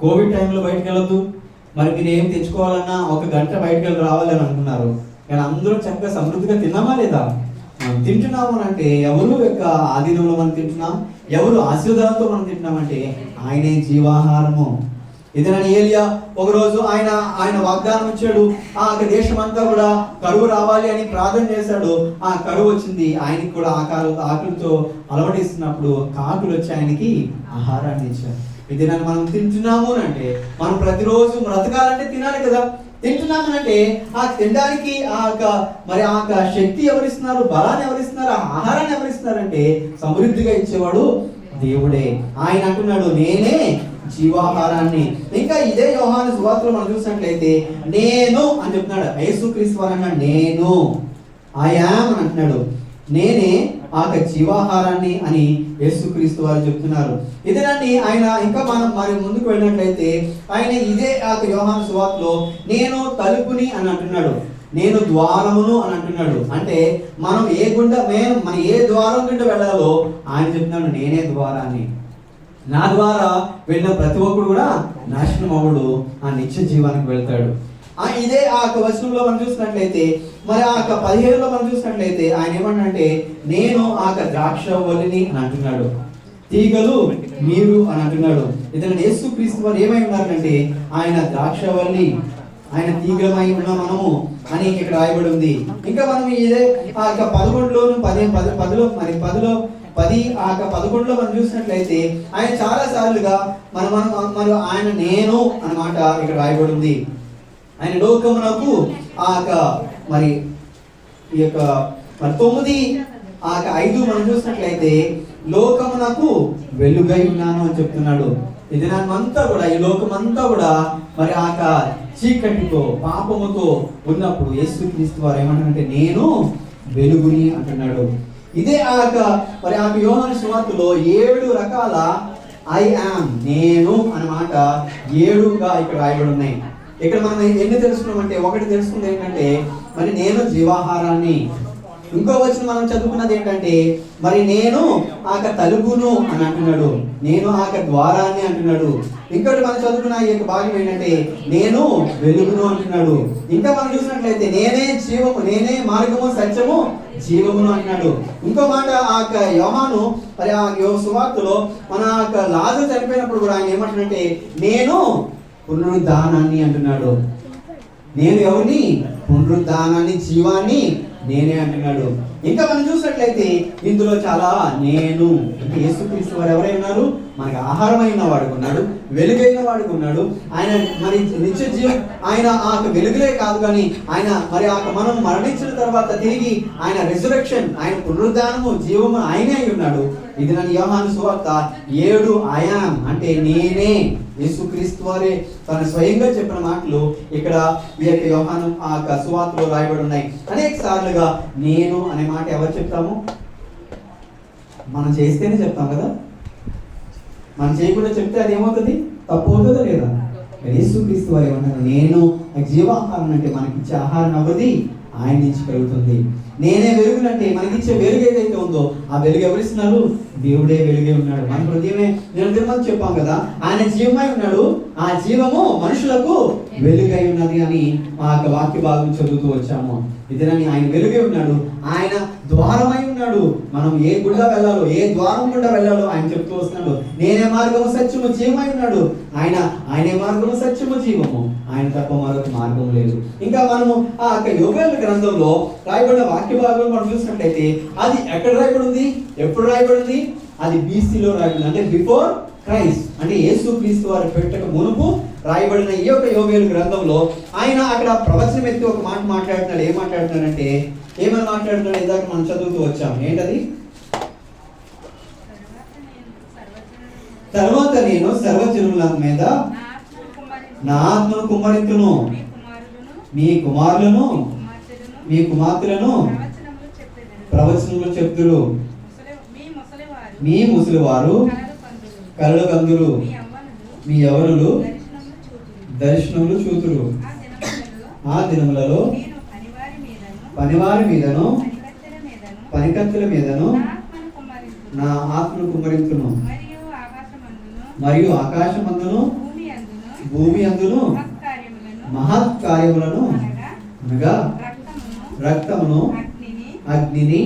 కోవిడ్ టైంలో బయటకు వెళ్ళొద్దు, మరి మీరు ఏం తెచ్చుకోవాలన్నా 1 గంట బయటకు వెళ్ళి రావాలని అనుకున్నారు. కానీ అందరూ చక్కగా సమృద్ధిగా తిన్నామా లేదా? మనం తింటున్నాము అంటే ఎవరు యొక్క ఆధీనంలో మనం తింటున్నాం, ఎవరు ఆశీర్వాదాలతో మనం తింటున్నామంటే ఆయనే జీవాహారము. ఇదేనని ఏలియా ఒకరోజు ఆయన వాగ్దానం ఇచ్చాడు. ఆ దేశం అంతా కూడా కరువు రావాలి అని ప్రార్థన చేశాడు. ఆ కరువు వచ్చింది. ఆయనకి కూడా ఆకలితో అలవడిస్తున్నప్పుడు కాకులు వచ్చి ఆయనకి ఆహారాన్ని ఇచ్చారు. ఇదేనని మనం తింటున్నాము అంటే మనం ప్రతిరోజు బ్రతకాలంటే తినాలి కదా. తింటున్నాము అంటే ఆ తినడానికి మరి ఆ శక్తి ఎవరిస్తున్నారు, బలాన్ని ఎవరిస్తున్నారు, ఆహారాన్ని ఎవరిస్తున్నారంటే సమృద్ధిగా ఇచ్చేవాడు దేవుడే. ఆయన అంటున్నాడు నేనే జీవాహారాన్ని. ఇంకా ఇదే యోహాను సువార్తలో మనం చూసినట్లయితే నేను అని చెప్తున్నాడు. యేసుక్రీస్తు వారు అన్నాడు నేను ఐ యామ్ అని అంటున్నాడు. నేనే ఆ జీవాహారాన్ని అని యేసుక్రీస్తు వారు చెప్తున్నారు. ఇదేనండి ఆయన. ఇంకా మనం మరి ముందుకు వెళ్ళినట్లయితే ఆయన ఇదే ఆ యోహాను సువార్తలో నేను తలుపుని అని అంటున్నాడు, నేను ద్వారమును అని అంటున్నాడు. అంటే మనం మన ఏ ద్వారం గుండా వెళ్ళాలో ఆయన చెప్తున్నాడు నేనే ద్వారాన్ని. నా ద్వారా వెళ్ళిన ప్రతి ఒక్కడు కూడా నాశనం అవ్వడు, ఆ నిత్య జీవానికి వెళ్తాడు. ఇదే ఆ వచనంలో మనం చూసినట్లయితే మరి ఆ 17లో మనం చూసినట్లయితే ఆయన ఏమన్నాడంటే నేను ఆ ద్రాక్షవల్లిని అని అంటున్నాడు, తీగలు మీరు అని అంటున్నాడు. ఇతను యేసుక్రీస్తు వారు ఏమై ఉన్నారంటే ఆయన ద్రాక్షవల్లి, ఆయన తీగలమై ఉన్న మనము అని ఇక్కడ రాయబడి ఉంది. ఇంకా మనం ఇదే ఆ 11లోను 10లో మరి 10లో 11లో మనం చూసినట్లయితే ఆయన చాలా సార్లుగా మనం ఆయన నేను అన్నమాట ఇక్కడ రాయబడి ఉంది. ఆయన లోకమునకు మరి ఈ యొక్క మరి 9:5 మనం చూసినట్లయితే లోకమునకు వెలుగై ఉన్నాను అని చెప్తున్నాడు. ఇది అంతా కూడా ఈ లోకమంతా కూడా మరి చీకటితో పాపముతో ఉన్నప్పుడు యేసుక్రీస్తు వారు ఏమంటారంటే నేను వెలుగుని అంటున్నాడు. ఇదే మరి యోహాను సువార్తలో 7 రకాల ఐ యామ్ నేను అన్నమాట 7గా ఇక్కడ రాయబడి ఉన్నాయి. ఇక్కడ మనం ఎన్ని తెలుసుకున్నామంటే ఒకటి తెలుసుకుంది ఏంటంటే మరి నేను జీవాహారాన్ని. ఇంకో వచ్చిన మనం చదువుకున్నది ఏంటంటే మరి నేను తలుపును అని అంటున్నాడు, నేను ద్వారాన్ని అంటున్నాడు. ఇంకోటి మనం చదువుకున్న ఈ యొక్క భాగం ఏంటంటే నేను వెలుగును అంటున్నాడు. ఇంకా మనం చూసినట్లయితే నేనే జీవము, నేనే మార్గము సత్యము జీవమును అంటున్నాడు. ఇంకో మాట యోహాను మరి సువార్తలో మన లాజరు చనిపోయినప్పుడు కూడా ఆయన ఏమంటున్నాడంటే నేను పునరుద్ధానాన్ని అంటున్నాడు. నేను ఎవరిని? పునరుద్ధానాన్ని, జీవాన్ని నేనే అంటున్నాడు. ఇంకా మనం చూసినట్లయితే ఇందులో చాలా నేను అంటే యేసుక్రీస్తు వారు ఎవరై ఉన్నారు? మనకి ఆహారమైన వాడుకున్నాడు, వెలుగైన వాడుకున్నాడు. ఆయన మరి నిత్య జీవం, ఆయన వెలుగులే కాదు కానీ ఆయన మరి మనం మరణించిన తర్వాత తిరిగి ఆయన రిజరెక్షన్, ఆయన పునరుద్ధానము, జీవము ఆయనే అయి ఉన్నాడు. ఇది నన్ను యోహాను సువార్త 7 ఐ యామ్ అంటే నేనే. యేసుక్రీస్తు వారే తన స్వయంగా చెప్పిన మాటలు ఇక్కడ ఈ యొక్క యోహాను సువార్తలో రాయబడి ఉన్నాయి. అనేక సార్లుగా నేను అనే మాట ఎవరు చెప్తాము? మనం చేస్తేనే చెప్తాం కదా. మనం చేయకుండా చెప్తే అది ఏమవుతుంది? తప్పు అవుతుందా లేదా? యేసుక్రీస్తు వారు ఏమన్నారు? నేను జీవాహారం అంటే మనకిచ్చే ఆహారం అవ్వది ఆయన నుంచి కలుగుతుంది. నేనే వెలుగునంటే మనకిచ్చే వెలుగు ఏదైతే ఉందో ఆ వెలుగు ఎవరిస్తున్నారు? దేవుడే వెలుగే ఉన్నాడు. మన హృదయమే నిరంతరం చెప్పాం కదా, ఆయన జీవమై ఉన్నాడు, ఆ జీవము మనుషులకు వెలుగై ఉన్నది అని ఆ వాక్య భాగం చదువుతూ వచ్చాము. ఇదేనని ఆయన వెలుగే ఉన్నాడు, ఆయన ద్వారమై ఉన్నాడు. మనం ఏ గుండా వెళ్ళాలో, ఏ ద్వారం గుండా వెళ్ళాలో ఆయన చెప్తూ వస్తున్నాడు. నేనే మార్గము సత్యము జీవమై ఉన్నాడు. ఆయనే మార్గము సత్యము జీవము, ఆయన తప్ప మరొక మార్గం లేదు. ఇంకా మనము ఆ యోవేలు గ్రంథంలో రాయబడిన వాక్య భాగం మనం చూసినట్లయితే అది ఎక్కడ రాయబడి ఉంది, ఎప్పుడు రాయబడి ఉంది? అది BCలో రాయబడింది, అంటే బిఫోర్ క్రైస్ట్, అంటే యేసుక్రీస్తు వారు పెట్టక మునుపు రాయబడిన ఈ యొక్క యోవేలు గ్రంథంలో ఆయన అక్కడ ప్రవచనం ఎత్తి ఒక మాట మాట్లాడుతున్నాడు. ఏం మాట్లాడుతున్నాడంటే ఏమని మాట్లాడుతున్నాడు? ఇందాక మనం చదువుతూ వచ్చాం. ఏంటది? తర్వాత నేను సర్వజనుల మీద నా ఆత్మను కుమ్మరింతును, మీ కుమారులను మీ కుమార్తెలను ప్రవచనములు చెప్తురు, మీ ముసలివారు కలలు కందురు, మీ యవ్వనులు దర్శనములు చూతురు. ఆ దినములలో పనివారి మీదను పనికత్తెల మీదను నా ఆత్మను కుమ్మరించును. మరియు ఆకాశమందును మరియు ఆకాశమందును భూమి అందును భూమి అందును మహత్కార్యములను మహత్కార్యములను అనగా అనగా రక్తమును అగ్నిని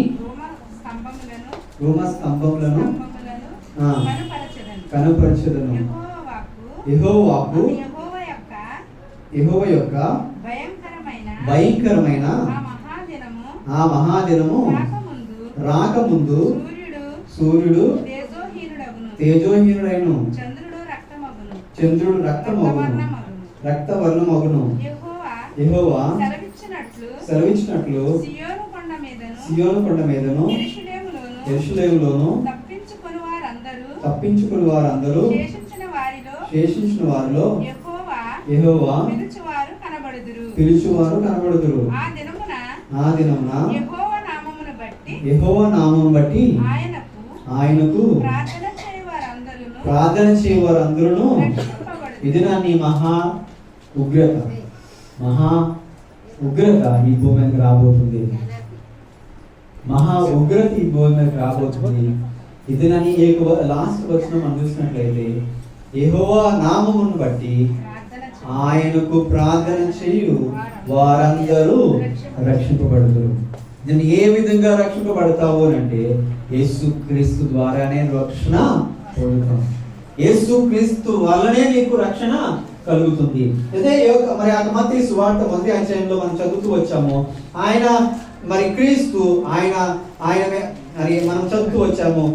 ధూమ స్తంభములను ఆ, కనపరచెదను. యెహోవా వాక్కు యెహోవా యొక్క భయంకరమైన ఆ మహాదినము రాకముందు సూర్యుడు తేజోహీనుడైను, చంద్రుడు రక్తవర్ణమగును. యెహోవా సెలవిచ్చినట్లు సియోను కొండ మీదను యెరూషలేములోను తప్పించుకుని వారందరూ శేషించిన వారిలో యెహోవా పిలుచువారు కనబడుదురు. ఆ దినమున యెహోవా నామమును బట్టి ఆయనకు ప్రార్థన చేయవారందరూ ఇది నా నీ మహా ఉగ్రత ఈ భూమి మీదకి రాబోతుంది. మహా ఉగ్రత ఈ భూమి మీదకి రాబోతుంది. ఇది నన్ను లాస్ట్ వచనం మనం చూసినట్లయితే యెహోవా నామమును బట్టి ఆయనకు ప్రార్థన చేయు వారందరూ రక్షింపబడుతారు. నేను ఏ విధంగా రక్షింపబడతావు అంటే యేసుక్రీస్తు ద్వారానే రక్షణ పొందుతాం. యేసుక్రీస్తు వల్లనే నీకు రక్షణ కలుగుతుంది. అదే మరి ఆ మత్తయి సువార్త 1వ అధ్యాయంలో మనం చదువుతూ వచ్చాము. ఆయన మరి క్రీస్తు ఆయన మరి మనం చదువుతూ వచ్చాము.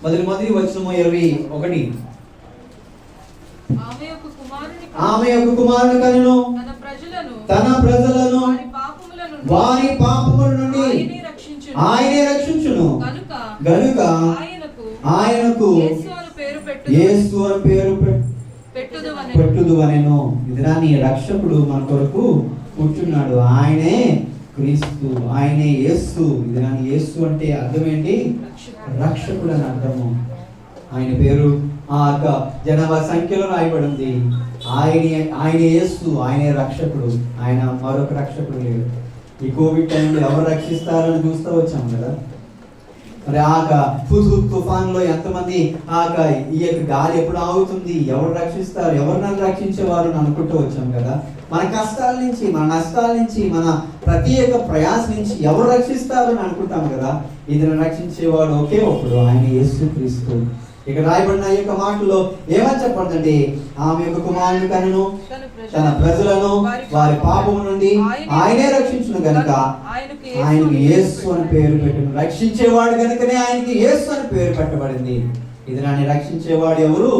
మొదటి వచనము 21. ఆమె యొక్క కుమారుని కనును తన ప్రజలను వారి పాపముల నుండి ఆయనే రక్షించును గనుక ఆయనకు యేసు అని పేరు పెట్టుదువనెను. ఇదిరా నీ రక్షకుడు మన కొరకు పుట్టున్నాడు. ఆయనే క్రీస్తు, ఆయనే యేసు. ఇదిరా యేసు అంటే అర్థం ఏంటి? రక్షకుడు అని అర్థము. ఆయన పేరు ఆ జనాభా సంఖ్యలో రాయబడింది. ఆయన యేసు, ఆయనే రక్షకుడు. ఆయన మరొక రక్షకుడు లేడు. ఈ కోవిడ్ టైంలో ఎవరు రక్షిస్తారని చూస్తూ వచ్చాం కదా. మరి తుఫాన్లో ఎంతమంది ఈ యొక్క గాలి ఎప్పుడు ఆగుతుంది, ఎవరు రక్షిస్తారు, ఎవరు నన్ను రక్షించేవారు అనుకుంటూ వచ్చాం కదా. మన కష్టాల నుంచి, మన నష్టాల నుంచి, మన ప్రతి ఒక్క ప్రయాస నుంచి ఎవరు రక్షిస్తారు అని అనుకుంటాం కదా. ఇది రక్షించేవాడు ఒకే ఒక్కడు, ఆయన యేసుక్రీస్తు. ఇక్కడ రాయబడిన ఈ యొక్క మాటల్లో ఏమని చెప్పండి? ఆమె యొక్క కుమారుని కనును తన ప్రజలను వారి పాపము నుండి ఆయనే రక్షించును గనుక ఆయనకి యేసు అని పేరు పెట్టిన. రక్షించేవాడు కనుకనే ఆయనకి యేసు అని పేరు పెట్టబడింది. ఇది నన్ను రక్షించేవాడు ఎవరు?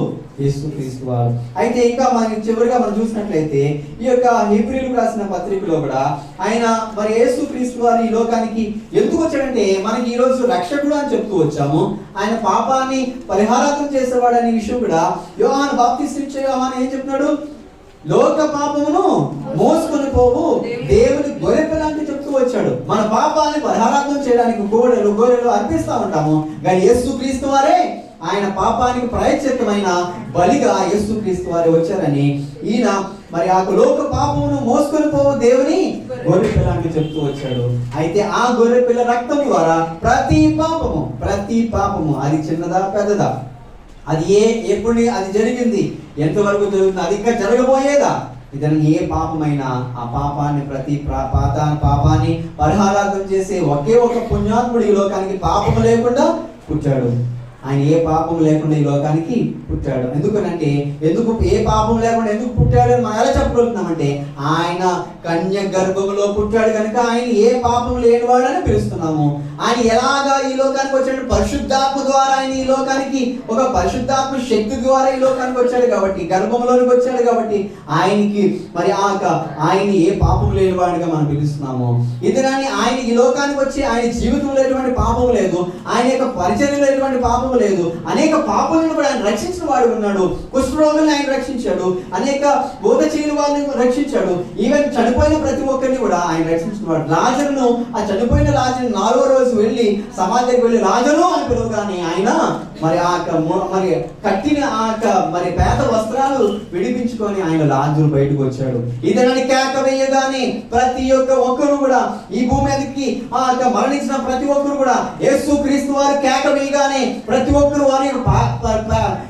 యేసుక్రీస్తు వారు. అయితే ఇంకా మనకి చివరిగా మనం చూసినట్లయితే ఈ యొక్క హెబ్రీయులకు రాసిన పత్రికలో కూడా ఆయన మరి యేసుక్రీస్తు వారు ఈ లోకానికి ఎందుకు వచ్చాడంటే మనకి ఈ రోజు రక్షకుడు అని చెప్తూ వచ్చాము. ఆయన పాపాన్ని పరిహారార్థం చేసేవాడు అనే విషయం కూడా యోహాను బాప్తిస్మం ఇచ్చే యోహాను ఏం చెప్తున్నాడు? లోక పాపమును మోసుకొని పోవు దేవుని గొర్రెపిల్ల అని చెప్తూ వచ్చాడు. మన పాపాన్ని పరిహారార్థం చేయడానికి గొర్రెలు అర్పిస్తూ ఉంటాము. కానీ యేసుక్రీస్తు వారే ఆయన పాపానికి ప్రాయశ్చిత్తమైన బలిగా యేసుక్రీస్తు వారు వచ్చారని ఈయన మరి ఆ లోక పాపమును మోసుకొని పోవు దేవుని గొర్రెపిల్ల అని చెప్తూ వచ్చాడు. అయితే ఆ గొర్రెపిల్ల రక్తం ద్వారా ప్రతి పాపము అది చిన్నదా పెద్దదా, అది ఎప్పుడు అది జరిగింది, ఎంతవరకు జరుగుతుంది, అది ఇంకా జరగబోయేదా, ఇతను ఏ పాపమైనా ఆ పాపాన్ని ప్రతి పాపాన్ని పరిహారార్థం చేసే ఒకే ఒక పుణ్యాత్ముడు ఈ లోకానికి పాపము లేకుండా పుట్టాడు. ఆయన ఏ పాపం లేకుండా ఈ లోకానికి పుట్టాడు. ఎందుకనంటే ఏ పాపం లేకుండా ఎందుకు పుట్టాడు అని మనం ఎలా చెప్పగలుగుతున్నామంటే ఆయన కన్య గర్భములో పుట్టాడు కనుక ఆయన ఏ పాపం లేనివాడని పిలుస్తున్నాము. ఆయన ఎలాగా ఈ లోకానికి వచ్చాడు? పరిశుద్ధాత్మ ద్వారా ఆయన ఈ లోకానికి, ఒక పరిశుద్ధాత్మ శక్తి ద్వారా ఈ లోకానికి వచ్చాడు కాబట్టి, గర్భంలోనికి వచ్చాడు కాబట్టి ఆయనకి మరి ఆయన ఏ పాపం లేనివాడిగా మనం పిలుస్తున్నాము. ఇతరాన్ని ఆయన ఈ లోకానికి వచ్చి ఆయన జీవితంలో ఎటువంటి పాపం లేదు, ఆయన యొక్క పరిచర్యలో ఎటువంటి పాపం లేదు. అనేక పాపలను కూడా ఆయన రక్షించిన వాడు ఉన్నాడు. కుష్ఠరోగులను ఆయన రక్షించాడు, అనేక బోధ చేయని వాళ్ళని రక్షించాడు. ఈవెన్ చనిపోయిన ప్రతి ఒక్కరిని కూడా ఆయన రక్షించిన వాడు. లాజరును, ఆ చనిపోయిన లాజరును 4వ రోజు వెళ్ళి సమాధి దగ్గరికి వెళ్ళి లాజరు అని పిలవగానే ఆయన మరి మరి కట్టిన మరి పేద వస్త్రాలు విడిపించుకొని ఆయన లాజరు బయటకు వచ్చాడు. ఇతని కేక వేయగానే ప్రతి ఒక్కరు కూడా ఈ భూమి మీదకి మరణించిన ప్రతి ఒక్కరు కూడా యేసు క్రీస్తు వారు కేక వేయగానే ప్రతి ఒక్కరు వారి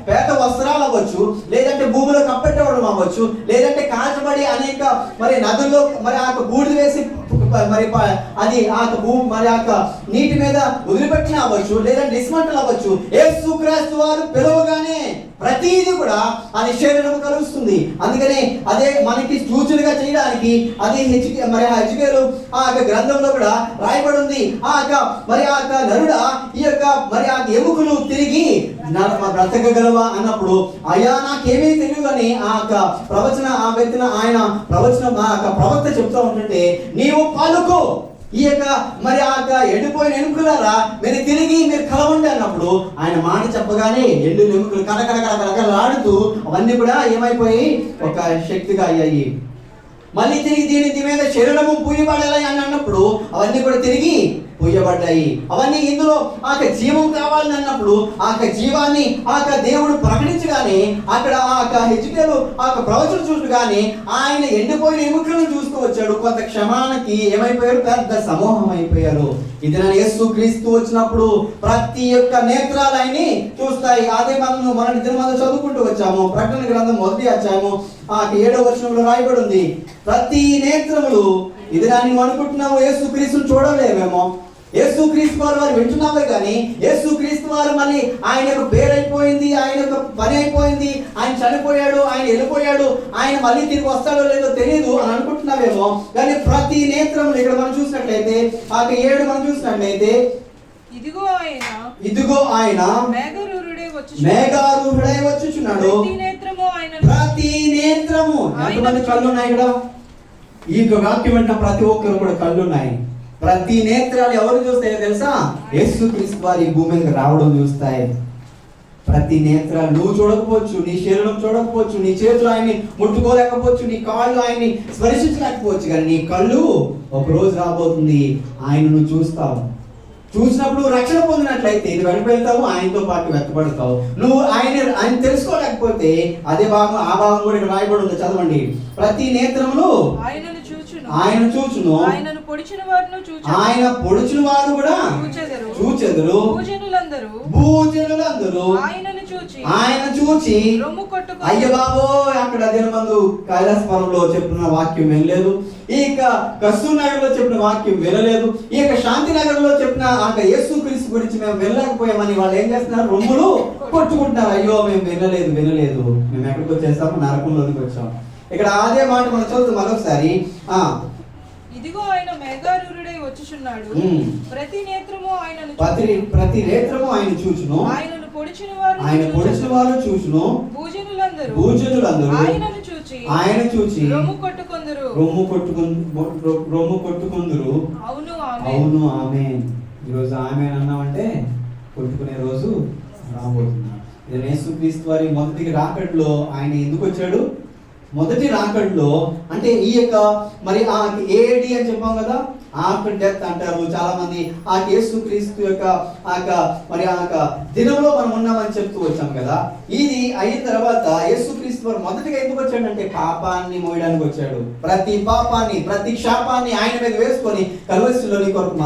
పేద వస్త్రాలు అవ్వచ్చు, లేదంటే భూమిలో కప్పెట్టవడం అవ్వచ్చు, లేదంటే కాచబడి అనేక మరి నదుల్లో మరి బూడిద వేసి మరి అది భూమి మరి నీటి మీద వదిలిపెట్టిన అవ్వచ్చు, లేదా డిస్మంటల్ అవ్వచ్చు. యేసు క్రీస్తు వారు పిలవగానే ప్రతిదీ కూడా అది శరీరం కలుస్తుంది. అందుకనే అదే మనకి సూచనగా చేయడానికి అది మరి హెచ్కేలు గ్రంథంలో కూడా రాయబడి ఉంది. మరి నరుడా ఈ మరి ఎముకలు తిరిగి బ్రతకగలవా అన్నప్పుడు అయ్యా నాకేమీ తెలియదు అని ప్రవచన వ్యక్తిన ఆయన ప్రవక్త చెప్తూ ఉంటుంటే నీవు పలుకు ఈ మరి ఎండిపోయిన ఎముకలారా మీరు తిరిగి మీరు కలవండి అన్నప్పుడు ఆయన మాట చెప్పగానే ఎండు ఎముకలు కలకలకలకలకలాడుతూ అవన్నీ కూడా ఏమైపోయి ఒక శక్తిగా అయ్యాయి. మళ్ళీ తిరిగి దీని మీద శరీరము పూయబడాలి అని అన్నప్పుడు అవన్నీ కూడా తిరిగి పూయబడ్డాయి. అవన్నీ ఇందులో జీవం కావాలని అన్నప్పుడు జీవాన్ని దేవుడు ప్రకటించగానే అక్కడ హెచ్కేలు ప్రవచనం చూడగానే ఆయన ఎండిపోయిన ఎముకలను చూస్తూ వచ్చాడు. కొంత క్షమానికి ఏమైపోయారు, పెద్ద సమూహం అయిపోయారు. ఇది నా యేసు క్రీస్తు వచ్చినప్పుడు ప్రతి ఒక్క నేత్రాలు ఆయన్ని చూస్తాయి. అదే మన దినమంతా చదువుకుంటూ వచ్చాము. ప్రకటన గ్రంథం 1వ అధ్యాయము 7వ వచనంలో రాయబడి ఉంది, ప్రతి నేత్రములు. ఇది నువ్వు అనుకుంటున్నావు యేసు క్రీస్తుని చూడలేమేమో, యేసు క్రీస్తు వారు వింటున్నావే కానీ యేసు క్రీస్తు వారు మళ్ళీ ఆయన యొక్క పేరు అయిపోయింది, ఆయన యొక్క పని అయిపోయింది, ఆయన చనిపోయాడు, ఆయన వెళ్ళిపోయాడు, ఆయన మళ్ళీ తిరిగి వస్తాడో లేదో తెలియదు అని అనుకుంటున్నావేమో. కానీ ప్రతి నేత్రములు ఇక్కడ మనం చూసినట్లయితే 7 మనం చూసినట్లయితే ఇదిగో ఆయన మేఘారూఢుడై వచ్చుచున్నాడు. ప్రతి నేత్రము. ఎంతమంది కళ్ళు ఉన్నాయి ఇక్కడ? ఈ వాక్యం వెంట ప్రతి ఒక్కరు కూడా కళ్ళు ఉన్నాయి. ప్రతి నేత్రాలు ఎవరు చూస్తాయో తెలుసా? యేసు క్రీస్తు వారి భూమి మీదకి రావడం చూస్తాయి. ప్రతి నేత్రాలు నువ్వు చూడకపోవచ్చు, నీ శరీరం చూడకపోవచ్చు, నీ చేతులు ఆయన్ని ముట్టుకోలేకపోవచ్చు, నీ కాళ్ళు ఆయన్ని స్పర్శించలేకపోవచ్చు, కానీ నీ కళ్ళు ఒక రోజు రాబోతుంది, ఆయన నువ్వు చూస్తావు. చూసినప్పుడు రక్షణ పొందినట్లయితే ఇది వెళ్తావు, ఆయనతో పాటు వెతపడతావు. నువ్వు ఆయన తెలుసుకోలేకపోతే అదే భాగం ఆ భాగం కూడా ఇక్కడ రాయబడి ఉంది, చదవండి. ప్రతి నేత్రములు ఆయన చూచును, ఆయన పొడిచిన వారు కూడా చూచెదరు, భూజనులందరూ ఆయన చూచి అయ్య బాబో. అక్కడ దినమందు కైలాసపురంలో చెప్పిన వాక్యం వినలేదు, ఇక కస్తూర్ నగర్ లో చెప్పిన వాక్యం వినలేదు, ఇక శాంతి నగర్ లో చెప్పిన యేసు క్రీస్తు గురించి మేము వినలేకపోయామని వాళ్ళు ఏం చేస్తున్నారు, రొమ్ములు కొట్టుకుంటున్నారు. అయ్యో మేము వినలేదు, మేము ఎక్కడికి వచ్చేసాము, నరకంలోనికి వచ్చాము. ఇక్కడ అదే మాట మనం చదువుతాం మరొకసారి. ఇదిగో ఆయన మేఘారూఢుడై వచ్చుచున్నాడు, ప్రతి నేత్రము ఆయనను చూచును, ఆయనను పొడిచిన వారు చూచును, భూజనులందరూ ఆయన చూచి రొమ్ము కొట్టుకొందురు. అవును ఆమేన్. ఈరోజు ఆమేన్ అన్నామంటే కొట్టుకునే రోజు రాబోతుంది. ఇది యేసుక్రీస్తు వారి మొదటి రాకడలో ఆయన ఎందుకు వచ్చాడు? మొదటి రాకడలో అంటే ఈ మరి ఏడి అని చెప్పాం కదా, ఆఫ్టర్ డెత్ అంటారు చాలా మంది. యేసుక్రీస్తు మరి దినంలో మనం ఉన్నామని చెప్తూ వచ్చాం కదా. ఇది అయిన తర్వాత యేసుక్రీస్తు వారు మొదటిగా ఎందుకు వచ్చాడంటే పాపాన్ని మోయడానికి వచ్చాడు. ప్రతి పాపాన్ని, ప్రతి శాపాన్ని ఆయన మీద వేసుకొని కల్వరిలోని కొరకు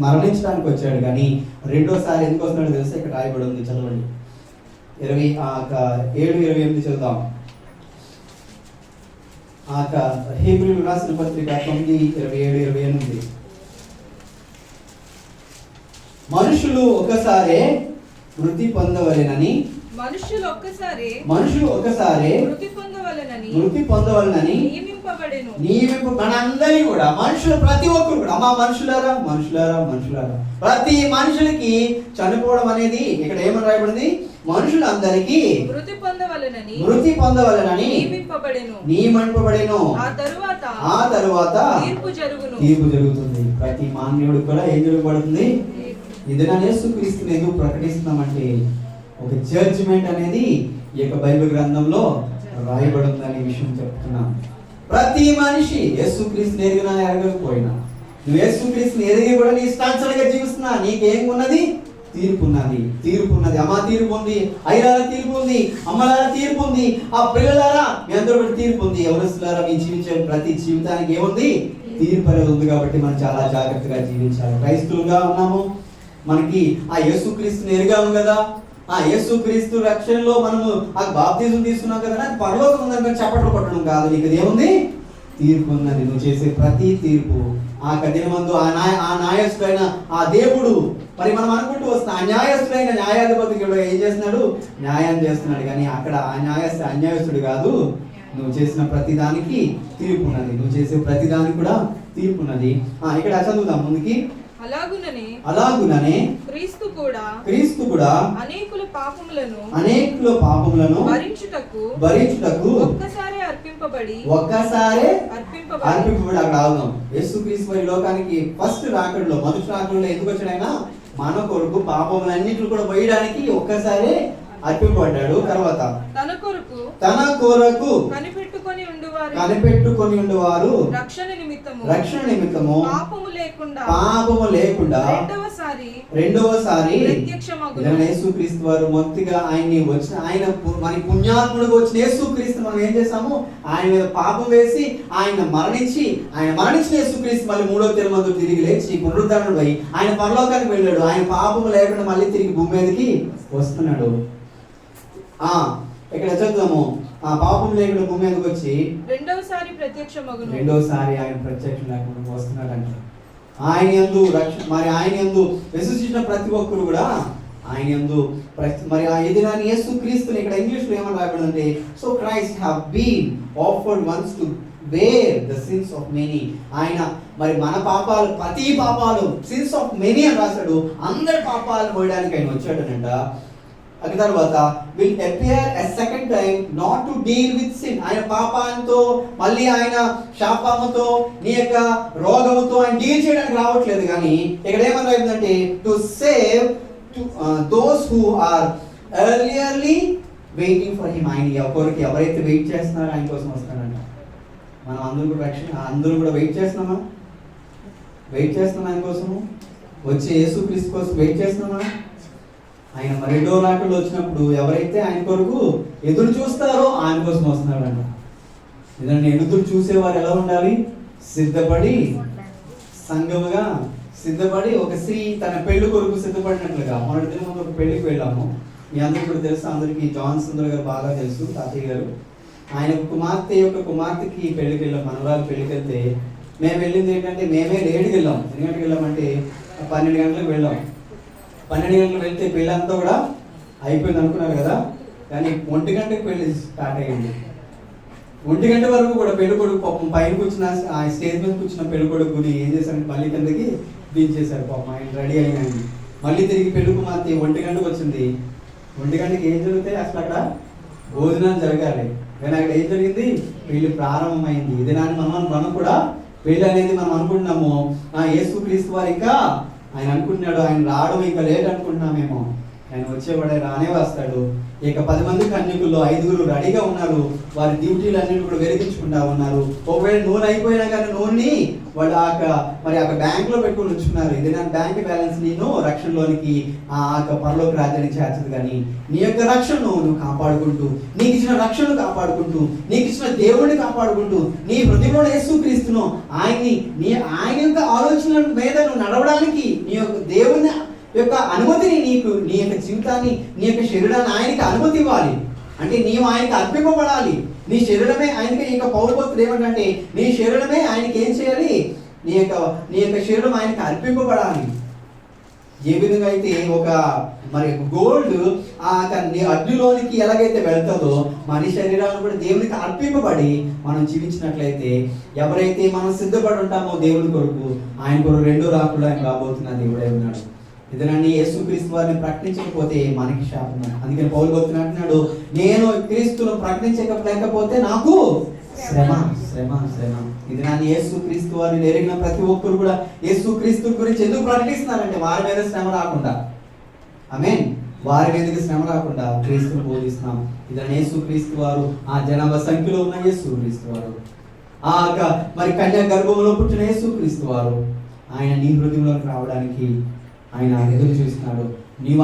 మరణించడానికి వచ్చాడు. కానీ రెండోసారి ఎందుకు వస్తున్నాడు తెలుసా? ఇక్కడ రాయబడి ఉంది, చదవండి. 7:28 చదువుతాం. హీబ్రూలు రాసిన పత్రిక 9:27-28. మనుషులు ఒకసారే మృతి పొందవలెనని మనుషులు ఒక్కసారి మృతి పొందవలెనని మనందరి కూడా మనుషులు ప్రతి ఒక్కరు కూడా అమ్మా మనుషులారా ప్రతి మనుషులకి చనిపోవడం అనేది ఇక్కడ ఏమని రాయబడింది? మనుషులందరికీ మృతి పొందవలెనని నియమింపబడెను. ఆ తరువాత తీర్పు జరుగుతుంది. ప్రతి మానవుడు కూడా ఏం జరగబడుతుంది? ఇది నా యేసుక్రీస్తుని ఎందుకు ప్రకటిస్తున్నామంటే ఒక జడ్జిమెంట్ అనేది ఈ యొక్క బైబిల్ గ్రంథంలో రాయబడి ఉందనే విషయం చెప్తున్నాం. ప్రతి మనిషి యేసుక్రీస్తుని ఎరగకపోయినా, నువ్వు యేసుక్రీస్తుని ఎరిగి కూడా నీ ఇష్టానుసారంగా జీవిస్తున్నా, నీకేం ఉన్నది? తీర్పు ఉన్నది. అమ్మ తీర్పు ఉంది, అయ్యలార తీర్పు ఉంది, అమ్మలారా తీర్పు ఉంది, ఆ పిల్లలారా మీ అందరూ కూడా తీర్పు ఉంది. యవనస్తులారా మీ జీవించే ప్రతి జీవితానికి ఏముంది? తీర్పు అనేది ఉంది. కాబట్టి మనం చాలా జాగ్రత్తగా జీవించాలి. క్రైస్తవులుగా ఉన్నాము, మనకి ఆ యేసుక్రీస్తుని ఎరిగాము కదా, ఆ యేసుక్రీస్తు రక్షణలో మనము ఆ బాప్తిజం తీసుకున్నాం కదా, నాకు పరలోకం ఉందని చప్పట్లు కొట్టడం కాదు. నీకు అదేముంది? తీర్పు ఉన్నది. నువ్వు చేసే ప్రతి తీర్పు ఆ కఠినమందు ఆ న్యాయస్తుడైన ఆ దేవుడు, మరి మనం అనుకుంటూ వస్తాం అన్యాయస్తుడైన న్యాయాధిపతికి ఏం చేస్తున్నాడు? న్యాయం చేస్తున్నాడు. కానీ అక్కడ ఆ అన్యాయస్తుడు కాదు. నువ్వు చేసిన ప్రతి దానికి తీర్పు ఉన్నది. నువ్వు చేసే ప్రతి దానికి కూడా తీర్పు ఉన్నది. ఇక్కడ చదువుదాం ముందుకి. అలాగుననే క్రీస్తు కూడా అనేకుల పాపములను భరించుటకు ఒక్కసారే అర్పింపబడి అక్కడ ఆగుదాం. యేసుక్రీస్తు వారి లోకానికి ఫస్ట్ రాకడలో, మొదటి రాకడలో ఎందుకు వచ్చాడైనా? మన కొరకు పాపములన్నిటిని కూడా వేయడానికి ఒక్కసారే అర్పింపబడ్డాడు. తర్వాత తన కొరకు కనిపెట్టుకొని ఉండువారు రక్షణ నిమిత్తము పాపము లేకుండా రెండవసారి యేసుక్రీస్తు వారు మొత్తిగా ఆయన మన పుణ్యాత్ముడుగా వచ్చిన యేసుక్రీస్తు మనం ఏం చేస్తాము? ఆయన మీద పాపం వేసి ఆయన మరణించిన యేసుక్రీస్తు మళ్ళీ మూడో తెరమందు తిరిగి లేచి పునరుద్ధరణుడై ఆయన పరలోకానికి వెళ్ళాడు. ఆయన పాపము లేకుండా మళ్ళీ తిరిగి భూమి మీదకి వస్తున్నాడు. ఇక్కడ చదువుతాము. ఆ పాపం లేకుండా భూమి మీదకి వచ్చి రెండోసారి ఆయన ప్రత్యక్షం లేకుండా వస్తున్నాడంట. ఆయన యందు మరి ఆయన యందు విశ్వసించిన ప్రతి ఒక్కరు కూడా ఆయన యందు మరి ఇది కానీ యేసుక్రీస్తుని ఇక్కడ ఇంగ్లీష్ లో ఏమని రాయబడిందంటే, so Christ have been offered once to bear the sins of many. ఆయన మరి మన పాపాలు, ప్రతి పాపాలు, సిన్స్ ఆఫ్ మెనీ అని రాశాడు. అందరి పాపాలు మోయడానికి ఆయన వచ్చాడనంట. అక్కడ తర్వాత will appear a second time not to deal with sin. ఆయన పాపాలతో మళ్ళీ ఆయన శాపముతో నీ యొక్క రోగముతో ఆయన డీల్ చేయడానికి రావట్లేదు. కానీ ఇక్కడ ఏమని రాయిందంటే to save those who are eagerly waiting for him. ఆయన ఎవరికి ఎవరైతే వెయిట్ చేస్తున్నారో ఆయన కోసం వస్తాడంట. మనం అందరూ కూడా వెయిట్ చేస్తున్నామా ఆయన కోసము? వచ్చే యేసుక్రీస్తు కోసం వెయిట్ చేస్తున్నామా? ఆయన రెండో రాకడలో వచ్చినప్పుడు ఎవరైతే ఆయన కొరకు ఎదురు చూస్తారో ఆయన కోసం వస్తున్నాడంట. ఇదండి, ఎదురు చూసేవారు ఎలా ఉండాలి? సిద్ధపడి, సంఘముగా సిద్ధపడి, ఒక స్త్రీ తన పెళ్లి కొరకు సిద్ధపడినట్లుగా. మొదటి దినం ఒక పెళ్లికి వెళ్ళాము. మీ అందరికీ కూడా తెలుసు, అందరికీ జాన్ సుందర్ గారు బాగా తెలుసు, తాతయ్య గారు. ఆయన కుమార్తెకి పెళ్లికి వెళ్ళాం, మనవరాలు పెళ్లికి వెళ్తే మేము వెళ్ళింది ఏంటంటే, మేమే లేట్కి వెళ్ళాం. ఎన్ని గంటలకు వెళ్ళామంటే 12 గంటలకు వెళ్ళాం. 12 గంటలకు వెళ్తే పెళ్ళి అంతా కూడా అయిపోయింది అనుకున్నారు కదా, కానీ 1 గంటకు పెళ్లి స్టార్ట్ అయ్యింది. 1 గంట వరకు కూడా పెళ్లి కొడుకు పాపం పైన కూర్చున్న ఆ స్టేజ్ మీద కూర్చున్న పెళ్లి కొడుకుని ఏం చేశారంటే మళ్ళీ కిందకి దించేశారు. పాపం ఆయన రెడీ అయినాయి. మళ్ళీ తిరిగి పెళ్లి కుమార్తె 1 గంటకు వచ్చింది. 1 గంటకి ఏం జరుగుతాయి? అసలు అక్కడ భోజనాలు జరగాలి, కానీ అక్కడ ఏం జరిగింది? పెళ్లి ప్రారంభమైంది. ఇది నాని మనం కూడా పెళ్లి అనేది మనం అనుకుంటున్నాము యేసుక్రీస్తు వారు ఇంకా ఆయన అనుకుంటున్నాడు ఆయన రావడం ఇంకా లేట్ అనుకుంటున్నామేమో. ఆయన వచ్చేవాడే రానే వస్తాడు. ఇక 10 మంది కన్యకుల్లో 5 రెడీగా ఉన్నారు. వారి డ్యూటీలు అన్నింటి కూడా వెలిగించుకుంటా ఉన్నారు. ఒకవేళ నూనె అయిపోయినా కానీ నూనెని వాళ్ళు మరి బ్యాంక్ లో పెట్టుకుని ఉంచుకున్నారు. ఇది నా బ్యాంక్ బ్యాలెన్స్ నేను రక్షణలోనికి పరలోక రాజ్యానికి చేర్చదు. కానీ నీ యొక్క రక్షణను నువ్వు కాపాడుకుంటూ, నీకు ఇచ్చిన రక్షణను కాపాడుకుంటూ, నీకు ఇచ్చిన దేవుడిని కాపాడుకుంటూ, నీ హృదయంలో యేసుక్రీస్తును ఆయన యొక్క ఆలోచనల మీద నువ్వు నడవడానికి నీ యొక్క దేవుని యొక్క అనుమతిని నీ యొక్క జీవితాన్ని, నీ యొక్క శరీరాన్ని ఆయనకి అనుమతి ఇవ్వాలి. అంటే నీవు ఆయనకి అర్పింపబడాలి. నీ శరీరమే ఆయనకి. ఇంకా పౌలు భక్తుడు ఏమంటే నీ శరీరమే ఆయనకి ఏం చేయాలి? నీ యొక్క శరీరం ఆయనకి అర్పింపబడాలి. ఏ విధంగా అయితే మరి గోల్డ్ అగ్నిలోనికి ఎలాగైతే వెళ్తుందో మన శరీరాన్ని కూడా దేవునికి అర్పింపబడి మనం జీవించినట్లయితే, ఎవరైతే మనం సిద్ధపడి ఉంటామో దేవుని కొరకు, ఆయన కొరకు రెండో రాకుండా ఆయన రాబోతున్న దేవుడే ఉన్నాడు. ఇదనండి, యేసుక్రీస్తు వారిని ప్రకటించకపోతే మనకి శాపం. అందుకని పౌలు భక్తుడు అంటున్నాడు, నేను క్రీస్తును ప్రకటించకపోతే నాకు శ్రమ. ఇది నన్ను యేసుక్రీస్తు వారిని ఎరిగిన ప్రతి ఒక్కరు కూడా యేసుక్రీస్తు గురించి ఎందుకు ప్రకటిస్తున్నారంటే వారి మీద శ్రమ రాకుండా. ఆమేన్. వారి మీదకి శ్రమ రాకుండా క్రీస్తును బోధిస్తున్నాం. ఇదని యేసుక్రీస్తు వారు ఆ జనాభా సంఖ్యలో ఉన్న యేసుక్రీస్తు వారు, మరి కన్యా గర్భంలో పుట్టిన యేసుక్రీస్తు వారు ఆయన నీ హృదయంలోకి రావడానికి ఆయన ఎదురు చూస్తున్నాడు. నీవు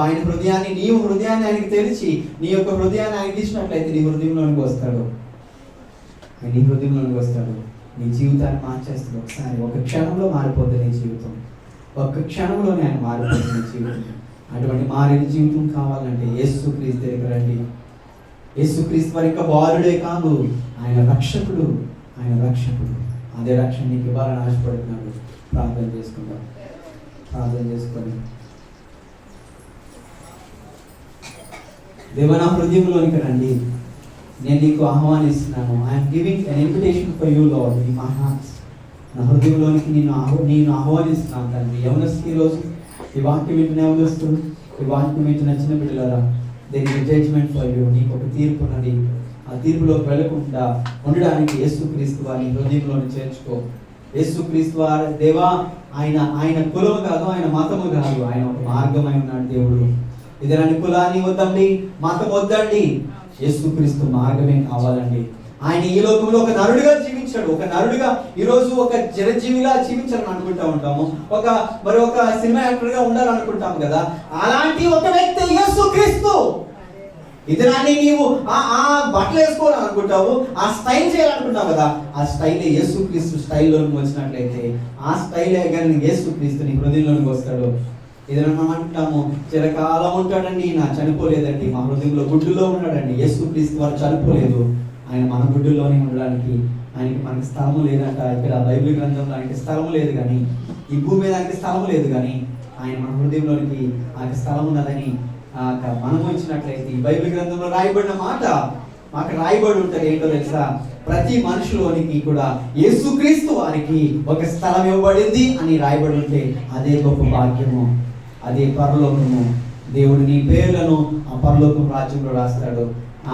హృదయాన్ని ఆయనకి తెరిచి నీ యొక్క హృదయాన్ని ఆయనకి ఇచ్చినట్లయితే నీ హృదయంలోనికి వస్తాడు. నీ హృదయంలోనికి వస్తాడు. నీ జీవితాన్ని మార్చేస్తాడు. ఒకసారి ఒక క్షణంలో మారిపోతుంది నీ జీవితం. ఒక్క క్షణంలోనే ఆయన మారిపోతుంది నీ జీవితం. అటువంటి మారిన జీవితం కావాలంటే యేసుక్రీస్తు దగ్గర రండి. యేసుక్రీస్తు వారి యొక్క బాలుడే కాదు, ఆయన రక్షకుడు. అదే రక్షణ నీకు ఇవ్వాలని ఆశపడుతున్నాడు. ప్రార్థన చేసుకొని దేవా నా హృదయంలోనికి రండి, నేను నీకు ఆహ్వానిస్తున్నాను. I'm giving an invitation for you lord in my heart. నా హృదయంలోనికి నేను ఆహ్వానిస్తున్నాను తండ్రి. యవనస్తులు ఈరోజు ఈ వాక్యం వింటున్న యవనస్తులు, ఈ వాక్యం వింటున్న చిన్న బిడ్డలారా, there is judgement for you. నీకు ఒక తీర్పు ఉన్నది. ఆ తీర్పులోకి వెళ్ళకుండా ఉండడానికి యేసుక్రీస్తు వారిని హృదయంలోని చేర్చుకో. యేసుక్రీస్తు వారి దేవా ఆయన కులం కాదు, ఆయన మతము కాదు, ఆయన ఒక మార్గమై ఉన్నాడు దేవుడు. ఇదేనండి, కులాన్ని వద్దండి, మతం వద్దండి, యేసుక్రీస్తు మార్గమే కావాలండి. ఆయన ఈ లోకంలో ఒక నరుడిగా జీవించాడు. ఒక నరుడిగా ఈరోజు ఒక చిరంజీవిగా జీవించాలని అనుకుంటా ఉంటాము. ఒక సినిమా యాక్టర్గా ఉండాలనుకుంటాము కదా. అలాంటి ఒక వ్యక్తి యేసుక్రీస్తు. ఇతనాన్ని నీవు ఆ బట్టలు వేసుకోవాలనుకుంటావు, ఆ స్టైల్ చేయాలనుకుంటావు కదా. ఆ స్టైల్ యేసుక్రీస్తు స్టైల్లోకి వచ్చినట్లయితే ఆ స్టైలే కానీ యేసుక్రీస్తు నీ హృదయంలోనికి వస్తాడు. ఏదైనా మనం అంటాము చిరకాలం ఉంటాడండి, నా చనిపోలేదండి, మా హృదయంలో గుడ్డులో ఉన్నాడండి. యేసుక్రీస్తు వారు చనిపోలేదు. ఆయన మన గుడ్డుల్లోనే ఉండడానికి మనకి స్థలము లేదంట. ఇక్కడ బైబిల్ గ్రంథంలో ఆయనకి స్థలము లేదు, కానీ ఈ భూమి మీద ఆయనకి స్థలము లేదు, కానీ ఆయన మన హృదయంలోనికి ఆయన స్థలం ఉన్నదని మనము ఇచ్చినట్లయితే ఈ బైబిల్ గ్రంథంలో రాయబడిన మాట మాకు రాయబడి ఉంటుంది. ఏంటో తెలుసా? ప్రతి మనుషులోనికి కూడా యేసుక్రీస్తు వారికి ఒక స్థలం ఇవ్వబడింది అని రాయబడి ఉంటే అదే గొప్ప భాగ్యము, అదే పరలోకము. దేవుడు నీ పేర్లను ఆ పరలోకం రాజ్యంలో రాస్తాడు.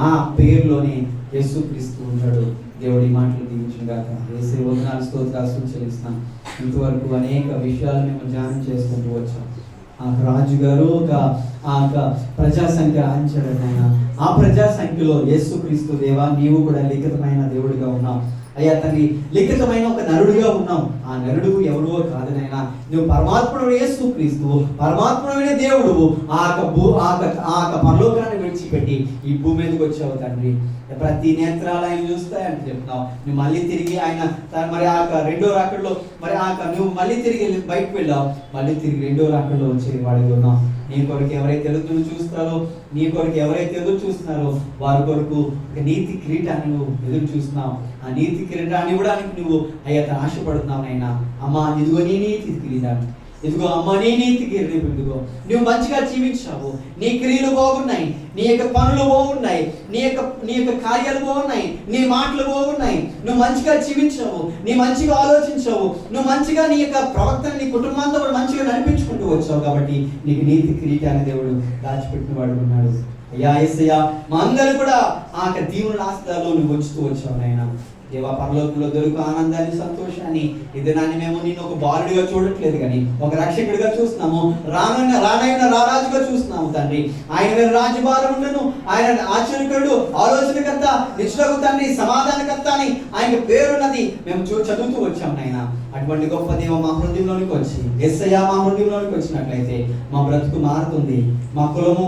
ఆ పేరులోనే యేసుక్రీస్తు ఉంటాడు. దేవుడి మాటలు దీవించుగాక. యేసు వందనాలు స్తోత్రాలు చెల్లిస్తున్నాం. ఇంతవరకు అనేక విషయాలు మేము ధ్యానం చేసుకుంటూ వచ్చాం. ఆ రాజు గారు ఒక ప్రజా సంఖ్య రాయించాడు. ఆయన ఆ ప్రజా సంఖ్యలో యేసుక్రీస్తు దేవా నీవు కూడా లిఖితమైన దేవుడిగా ఉన్నావు అయ్యా తండ్రి. లిఖితమైన ఒక నరుడిగా ఉన్నావు. ఆ నరుడు ఎవడో కాదనైనా నువ్వు పరమాత్ముడు యేసుక్రీస్తు, పరమాత్ముడైన దేవుడు. ఆ పరలోకాన్ని విడిచిపెట్టి ఈ భూమి మీదకి వచ్చావు తండ్రి. ప్రతి నేత్రాలు ఆయన చూస్తాయని చెప్తున్నావు. నువ్వు మళ్ళీ తిరిగి ఆయన మరి రెండో రాకడలో నువ్వు మళ్ళీ తిరిగి బయటకు వెళ్ళావు. మళ్ళీ తిరిగి రెండో రాకడలో వచ్చే వాడిగా ఉన్నావు. నీ కొరకు ఎవరైతే ఎదురు చూస్తారో, నీ కొరకు ఎవరైతే ఎదురు చూస్తున్నారో వారి కొరకు ఒక నీతి కిరీటాన్ని నువ్వు ఎదురు చూస్తున్నావు. ఆ నీతి కిరీటాన్ని ఇవ్వడానికి నువ్వు అయ్యా ఆశపడుతున్నావు. అయినా అమ్మా ఇదిగో నీ నీతి కిరీటాన్ని, ఇదిగో అమ్మ నీ నీతి కిరీటం, ఇదిగో నువ్వు మంచిగా జీవించావు, నీ క్రియలు బాగున్నాయి, నీ యొక్క పనులు బాగున్నాయి, నీ యొక్క కార్యాలు బాగున్నాయి, నీ మాటలు బాగున్నాయి, నువ్వు మంచిగా జీవించావు, నీ మంచిగా ఆలోచించావు, నువ్వు మంచిగా నీ యొక్క ప్రవర్తన నీ కుటుంబంతో కూడా మంచిగా నడిపించుకుంటూ వచ్చావు. కాబట్టి నీకు నీతి కిరీటాన్ని దేవుడు దాచిపెట్టిన వాడు ఉన్నాడు. అయ్యా యేసయ్యా మా అందరూ కూడా ఆ దీవుల ఆస్తాలో నువ్వు వచ్చుతూ వచ్చావు నాయనా. దేవా పరలోకంలో దొరుకు ఆనందాన్ని, సంతోషాన్ని. ఇదనాన్ని మేము నిన్ను ఒక బాలుడిగా చూడట్లేదు, కానీ ఒక రక్షకుడిగా చూస్తున్నాము. రానైన రారాజుగా చూస్తున్నాము తండ్రి. ఆయన రాజభారం ఉండను, ఆయన ఆశ్చర్యకరుడు, ఆలోచనకర్త, నిష్ఠకు తండ్రి, సమాధానకర్త అని ఆయన పేరున్నది మేము చదువుతూ వచ్చాము నాయన. అటువంటి గొప్ప దేవ మా హృదయంలోనికి వచ్చి యేసయ్యా మా హృదయంలోనికి వచ్చినట్లయితే మా బ్రతుకు మారుతుంది. మా కులము